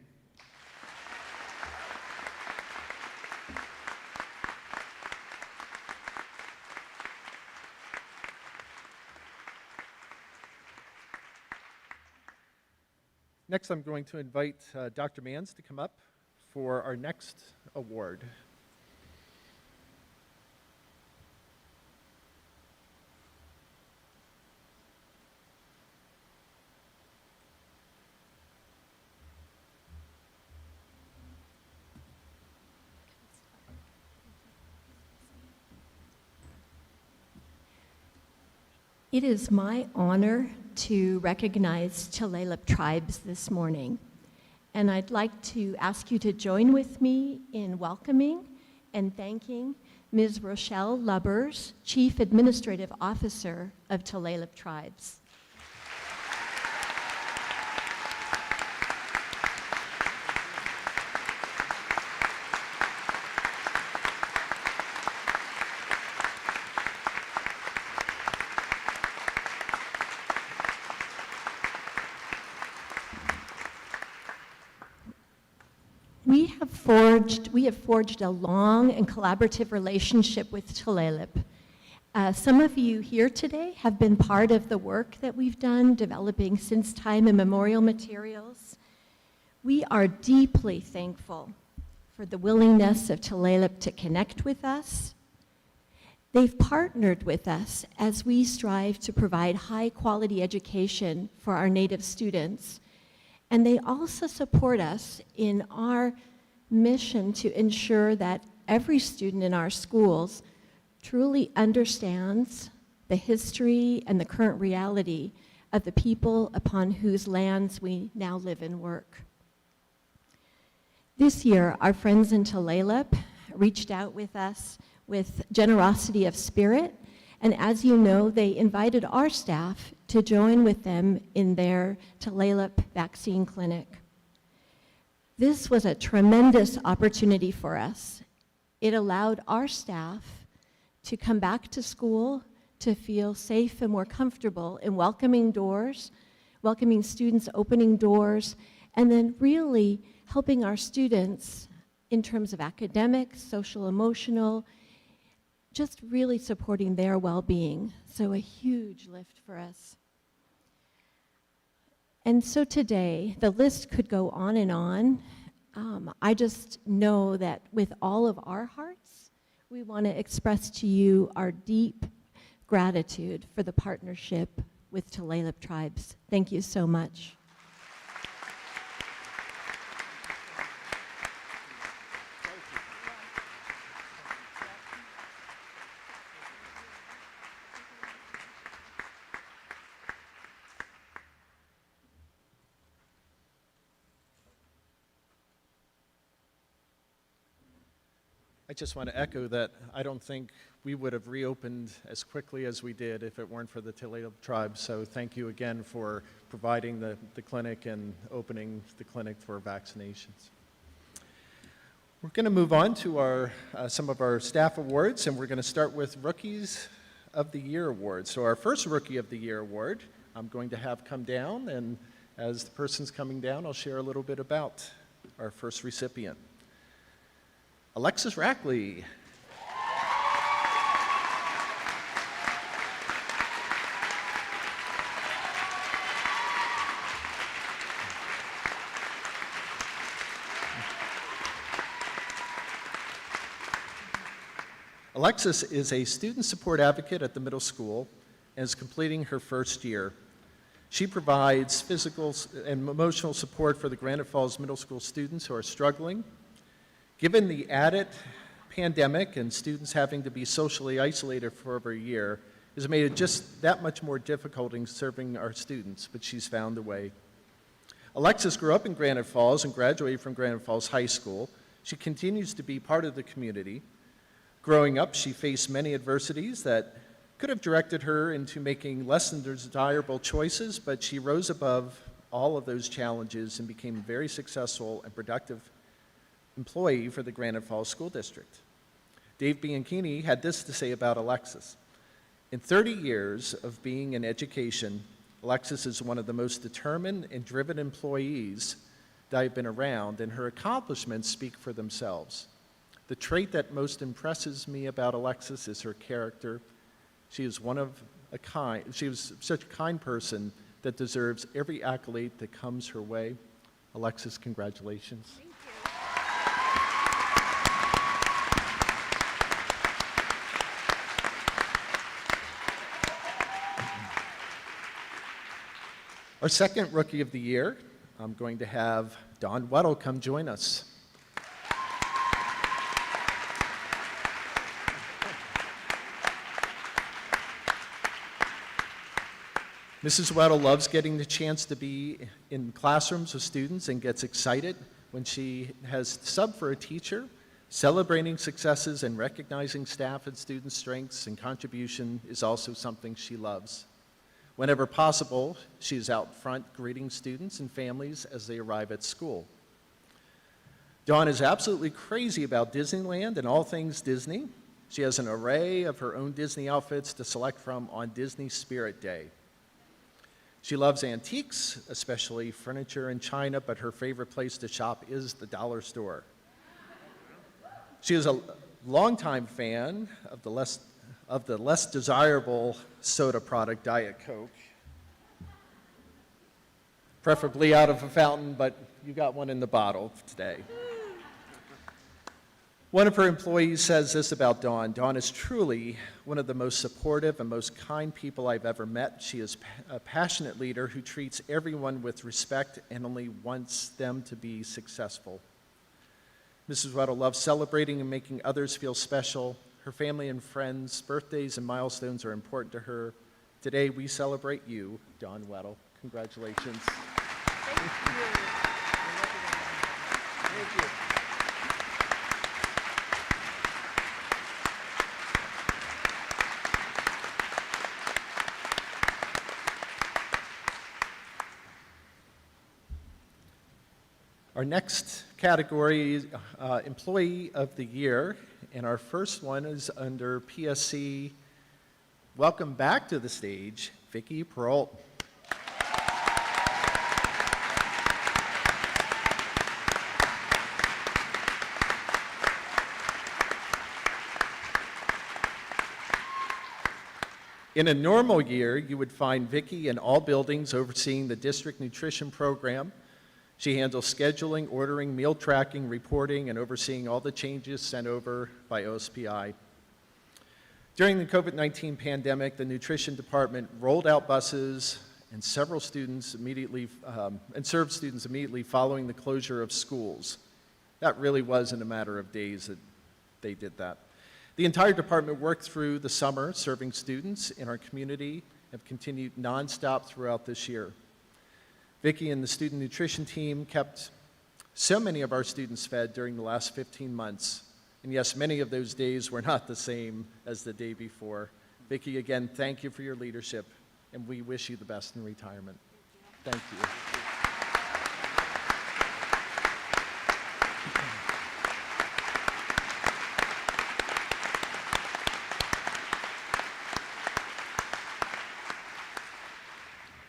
Next, I'm going to invite Dr. Manns to come up for our next award. It is my honor to recognize Tulalip tribes this morning. And I'd like to ask you to join with me in welcoming and thanking Ms. Rochelle Lubbers, Chief Administrative Officer of Tulalip Tribes. We have forged a long and collaborative relationship with Tulalip. Some of you here today have been part of the work that we've done developing since time immemorial materials. We are deeply thankful for the willingness of Tulalip to connect with us. They've partnered with us as we strive to provide high-quality education for our Native students. And they also support us in our mission to ensure that every student in our schools truly understands the history and the current reality of the people upon whose lands we now live and work. This year, our friends in Tulalip reached out with us with generosity of spirit, and as you know, they invited our staff to join with them in their Tulalip vaccine clinic. This was a tremendous opportunity for us. It allowed our staff to come back to school, to feel safe and more comfortable in welcoming students, opening doors, and then really helping our students in terms of academic, social, emotional, just really supporting their well-being. So a huge lift for us. And so today, the list could go on and on. I just know that with all of our hearts, we want to express to you our deep gratitude for the partnership with Tulalip Tribes. Thank you so much. I just want to echo that I don't think we would have reopened as quickly as we did if it weren't for the Tulalip Tribe. So thank you again for providing the clinic and opening the clinic for vaccinations. We're going to move on to some of our staff awards, and we're going to start with Rookies of the Year awards. So our first Rookie of the Year award, I'm going to have come down, and as the person's coming down, I'll share a little bit about our first recipient. Alexis Rackley. Alexis is a student support advocate at the middle school and is completing her first year. She provides physical and emotional support for the Granite Falls Middle School students who are struggling. Given the added pandemic and students having to be socially isolated for over a year, has made it just that much more difficult in serving our students, but she's found a way. Alexis grew up in Granite Falls and graduated from Granite Falls High School. She continues to be part of the community. Growing up, she faced many adversities that could have directed her into making less than desirable choices, but she rose above all of those challenges and became a very successful and productive employee for the Granite Falls School District. Dave Bianchini had this to say about Alexis. In 30 years of being in education, Alexis is one of the most determined and driven employees that I've been around, and her accomplishments speak for themselves. The trait that most impresses me about Alexis is her character. She is she was such a kind person that deserves every accolade that comes her way. Alexis, congratulations. Our second Rookie of the Year, I'm going to have Don Weddle come join us. Mrs. Weddle loves getting the chance to be in classrooms with students and gets excited when she has sub for a teacher. Celebrating successes and recognizing staff and student strengths and contribution is also something she loves. Whenever possible, she is out front greeting students and families as they arrive at school. Dawn is absolutely crazy about Disneyland and all things Disney. She has an array of her own Disney outfits to select from on Disney Spirit Day. She loves antiques, especially furniture and china, but her favorite place to shop is the dollar store. She is a longtime fan of the less desirable soda product, Diet Coke. Preferably out of a fountain, but you got one in the bottle today. One of her employees says this about Dawn. Dawn is truly one of the most supportive and most kind people I've ever met. She is a passionate leader who treats everyone with respect and only wants them to be successful. Mrs. Weddle loves celebrating and making others feel special. Her family and friends' birthdays and milestones are important to her. Today we celebrate you, Dawn Weddle. Congratulations. Thank you. Thank you. Our next category is Employee of the Year, and our first one is under PSC. Welcome back to the stage, Vicki Peralt. In a normal year, you would find Vicki in all buildings overseeing the district nutrition program. She handles scheduling, ordering, meal tracking, reporting, and overseeing all the changes sent over by OSPI. During the COVID-19 pandemic, the nutrition department rolled out buses and served students immediately following the closure of schools. That really was in a matter of days that they did that. The entire department worked through the summer serving students in our community, have continued nonstop throughout this year. Vicki and the student nutrition team kept so many of our students fed during the last 15 months. And yes, many of those days were not the same as the day before. Vicki, again, thank you for your leadership, and we wish you the best in retirement. Thank you.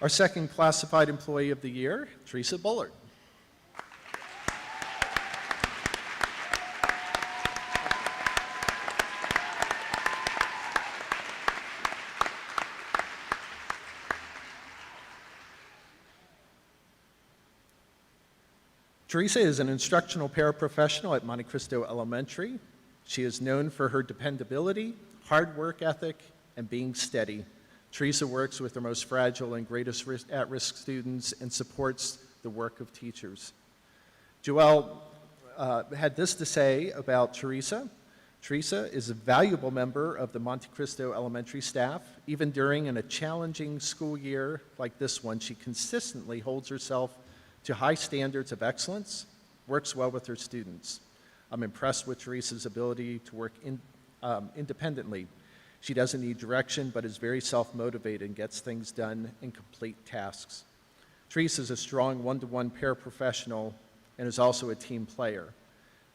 Our second classified employee of the year, Teresa Bullard. Teresa is an instructional paraprofessional at Monte Cristo Elementary. She is known for her dependability, hard work ethic, and being steady. Teresa works with the most fragile and greatest at-risk students and supports the work of teachers. Joelle had this to say about Teresa. Teresa is a valuable member of the Monte Cristo Elementary staff. Even during a challenging school year like this one, she consistently holds herself to high standards of excellence, works well with her students. I'm impressed with Teresa's ability to work independently. She doesn't need direction, but is very self-motivated and gets things done and complete tasks. Teresa is a strong one-to-one paraprofessional and is also a team player.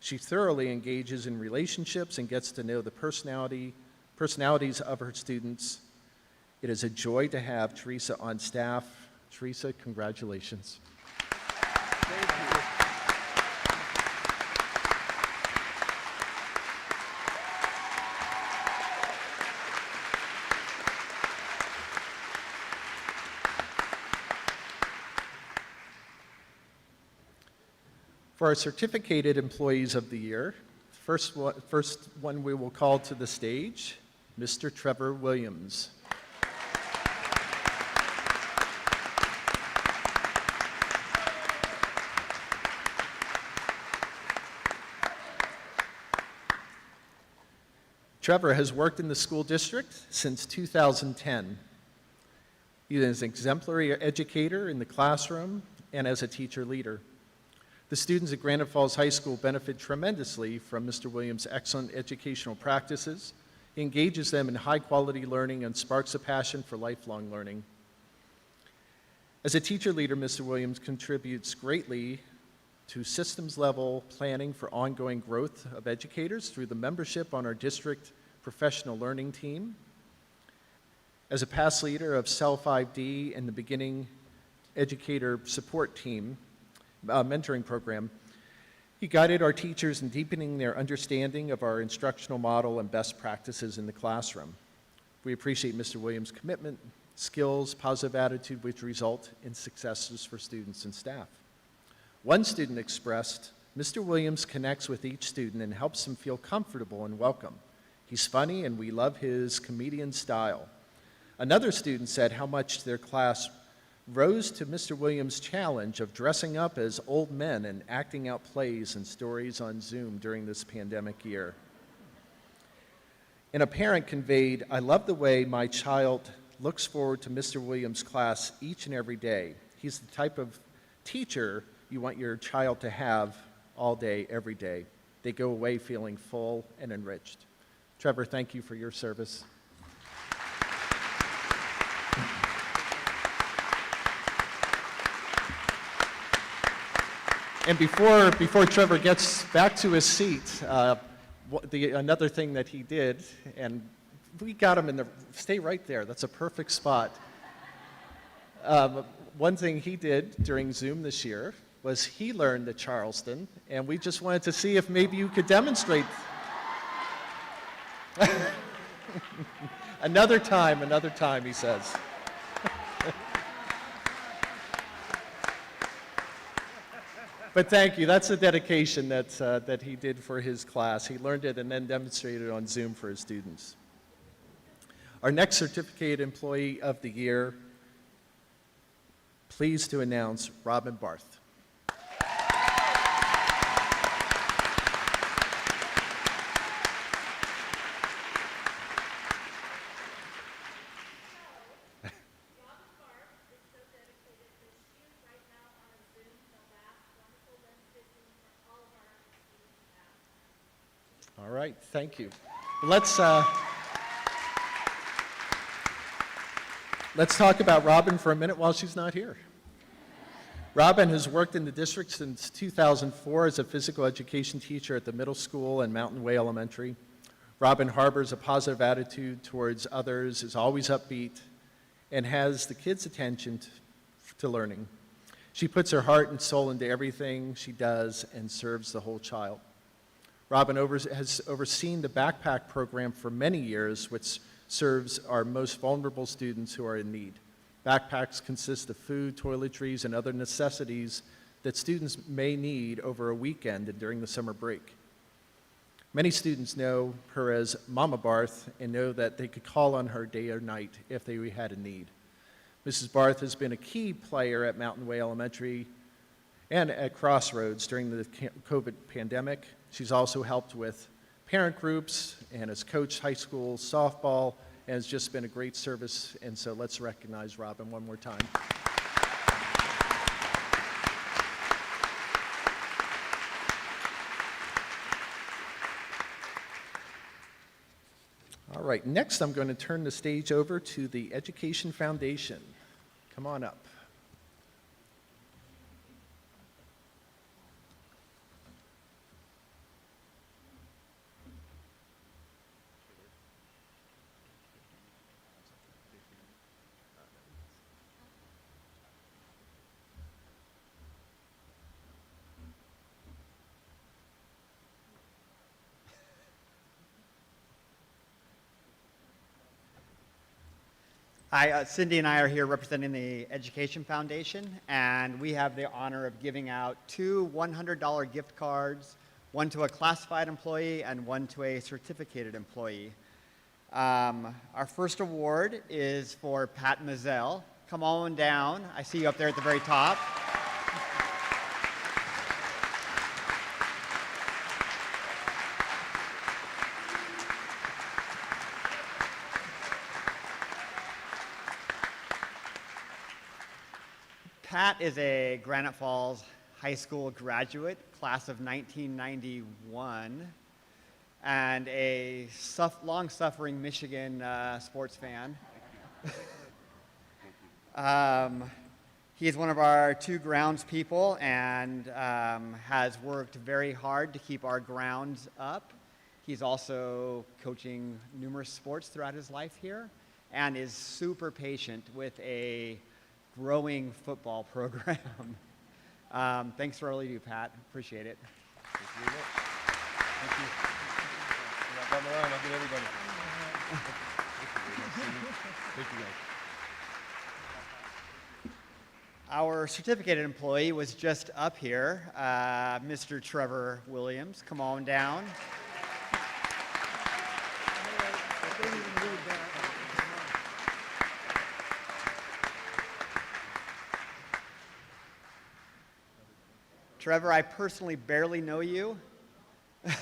She thoroughly engages in relationships and gets to know the personalities of her students. It is a joy to have Teresa on staff. Teresa, congratulations. Thank you. For our certificated employees of the year, first one we will call to the stage, Mr. Trevor Williams. Trevor has worked in the school district since 2010. He is an exemplary educator in the classroom and as a teacher leader. The students at Granite Falls High School benefit tremendously from Mr. Williams' excellent educational practices. He engages them in high-quality learning and sparks a passion for lifelong learning. As a teacher leader, Mr. Williams contributes greatly to systems-level planning for ongoing growth of educators through the membership on our district professional learning team. As a past leader of Cell 5D and the beginning educator support team, mentoring program, he guided our teachers in deepening their understanding of our instructional model and best practices in the classroom. We appreciate Mr. Williams' commitment, skills, positive attitude, which result in successes for students and staff. One student expressed, "Mr. Williams connects with each student and helps them feel comfortable and welcome. He's funny and we love his comedian style." Another student said how much their class rose to Mr. Williams' challenge of dressing up as old men and acting out plays and stories on Zoom during this pandemic year. And a parent conveyed, "I love the way my child looks forward to Mr. Williams' class each and every day. He's the type of teacher you want your child to have all day, every day. They go away feeling full and enriched." Trevor, thank you for your service. And before Trevor gets back to his seat, another thing that he did, and we got him in the, stay right there, that's a perfect spot. One thing he did during Zoom this year was he learned the Charleston, and we just wanted to see if maybe you could demonstrate. Another time, he says. But thank you. That's the dedication that he did for his class. He learned it and then demonstrated it on Zoom for his students. Our next certificated employee of the year, pleased to announce Robin Barth. All right, thank you. Let's talk about Robin for a minute while she's not here. Robin has worked in the district since 2004 as a physical education teacher at the middle school and Mountain Way Elementary. Robin harbors a positive attitude towards others, is always upbeat, and has the kids' attention to learning. She puts her heart and soul into everything she does and serves the whole child. Robin has overseen the backpack program for many years, which serves our most vulnerable students who are in need. Backpacks consist of food, toiletries, and other necessities that students may need over a weekend and during the summer break. Many students know her as Mama Barth and know that they could call on her day or night if they had a need. Mrs. Barth has been a key player at Mountain Way Elementary and at Crossroads during the COVID pandemic. She's also helped with parent groups and has coached high school softball and has just been a great service. And so let's recognize Robin one more time. All right, next I'm going to turn the stage over to the Education Foundation. Come on up. Hi, Cindy and I are here representing the Education Foundation, and we have the honor of giving out 2 $100 gift cards, one to a classified employee and one to a certificated employee. Our first award is for Pat Mazzell. Come on down. I see you up there at the very top. Pat is a Granite Falls High School graduate, class of 1991, and a long-suffering Michigan sports fan. He is one of our 2 grounds people and has worked very hard to keep our grounds up. He's also coaching numerous sports throughout his life here and is super patient with a growing football program. Thanks for all you do, Pat. Appreciate it. Thank you very much. Thank you. Come around, I'll get everybody. Thank you guys. Our certificated employee was just up here, Mr. Trevor Williams. Come on down. Trevor, I personally barely know you.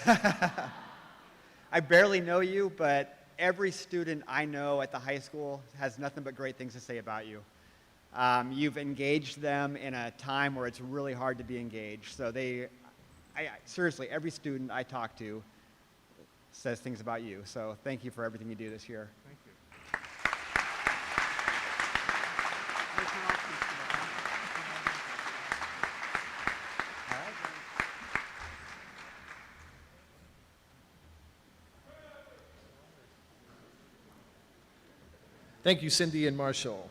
I barely know you, but every student I know at the high school has nothing but great things to say about you. You've engaged them in a time where it's really hard to be engaged. So seriously, every student I talk to says things about you. So thank you for everything you do this year. Thank you. Thank you, Cindy and Marshall.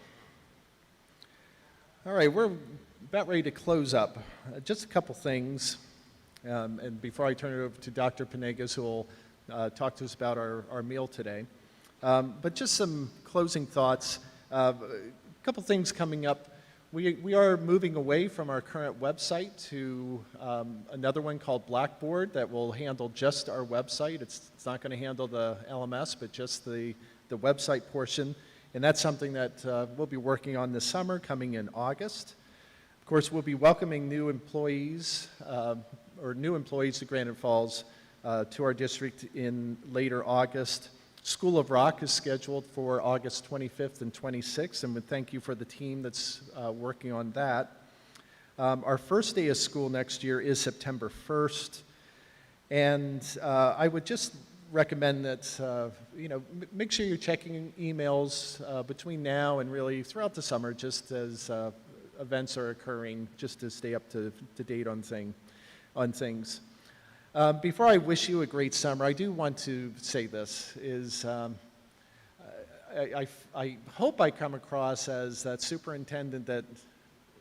All right, we're about ready to close up. Just a couple things, and before I turn it over to Dr. Panegas, who will talk to us about our meal today. But just some closing thoughts. A couple things coming up. We are moving away from our current website to another one called Blackboard that will handle just our website. It's not going to handle the LMS, but just the website portion. And that's something that we'll be working on this summer, coming in August. Of course, we'll be welcoming new employees to Granite Falls to our district in later August. School of Rock is scheduled for August 25th and 26th, and we thank you for the team that's working on that. Our first day of school next year is September 1st, and I would just recommend that, make sure you're checking emails between now and really throughout the summer, just as events are occurring, just to stay up to date on things. Before I wish you a great summer, I do want to say this, is I hope I come across as that superintendent that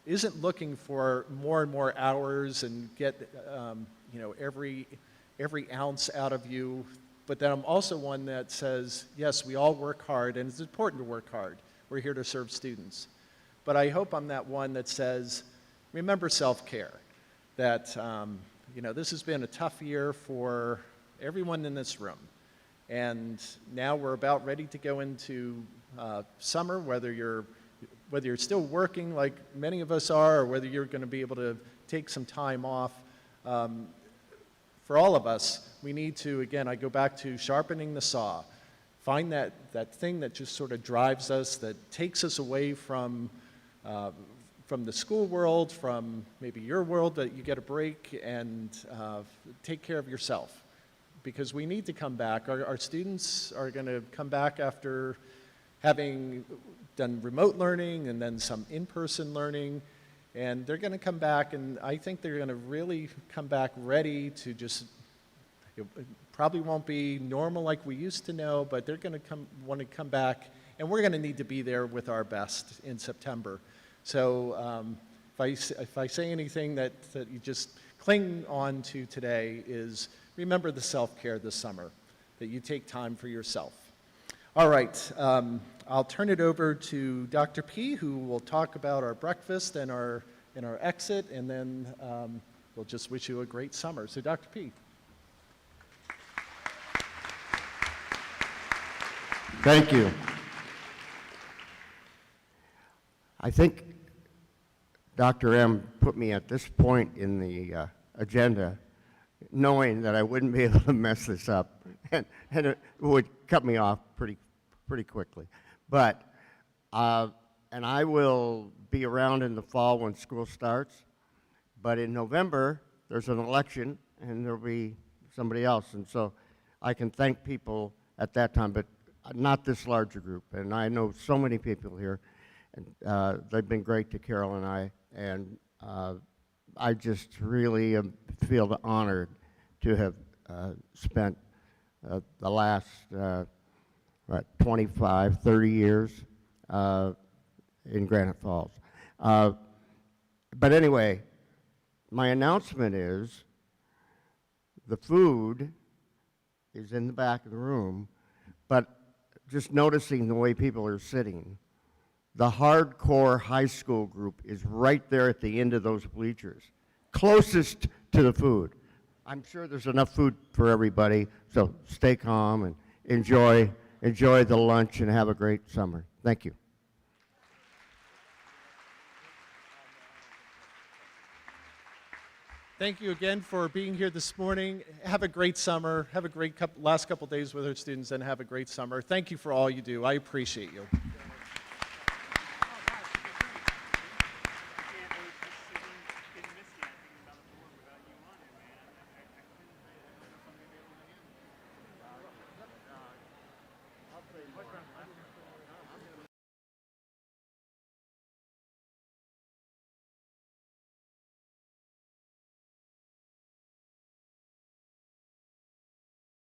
isn't looking for more and more hours and get, every ounce out of you, but that I'm also one that says, yes, we all work hard, and it's important to work hard. We're here to serve students. But I hope I'm that one that says, remember self-care, that this has been a tough year for everyone in this room. And now we're about ready to go into summer, whether you're still working like many of us are, or whether you're going to be able to take some time off. For all of us, we need to, again, I go back to sharpening the saw. Find that thing that just sort of drives us, that takes us away from the school world, from maybe your world, that you get a break and take care of yourself. Because we need to come back. Our students are going to come back after having done remote learning and then some in-person learning. And they're going to come back, and I think they're going to really come back ready to just, it probably won't be normal like we used to know, but they're going to want to come back, and we're going to need to be there with our best in September. So if I say anything that you just cling on to today is remember the self-care this summer, that you take time for yourself. All right, I'll turn it over to Dr. P, who will talk about our breakfast and our exit, and then we'll just wish you a great summer. So Dr. P. Thank you. I think Dr. M put me at this point in the agenda knowing that I wouldn't be able to mess this up, and it would cut me off pretty quickly. But And I will be around in the fall when school starts. But in November, there's an election, and there'll be somebody else. And so I can thank people at that time, but not this larger group. And I know so many people here, and they've been great to Carol and I. And I just really feel honored to have spent the last 25, 30 years in Granite Falls. But anyway, my announcement is the food is in the back of the room, but just noticing the way people are sitting, the hardcore high school group is right there at the end of those bleachers, closest to the food. I'm sure there's enough food for everybody, so stay calm and enjoy the lunch and have a great summer. Thank you. Thank you again for being here this morning. Have a great summer. Have a great last couple days with our students, and have a great summer. Thank you for all you do. I appreciate you.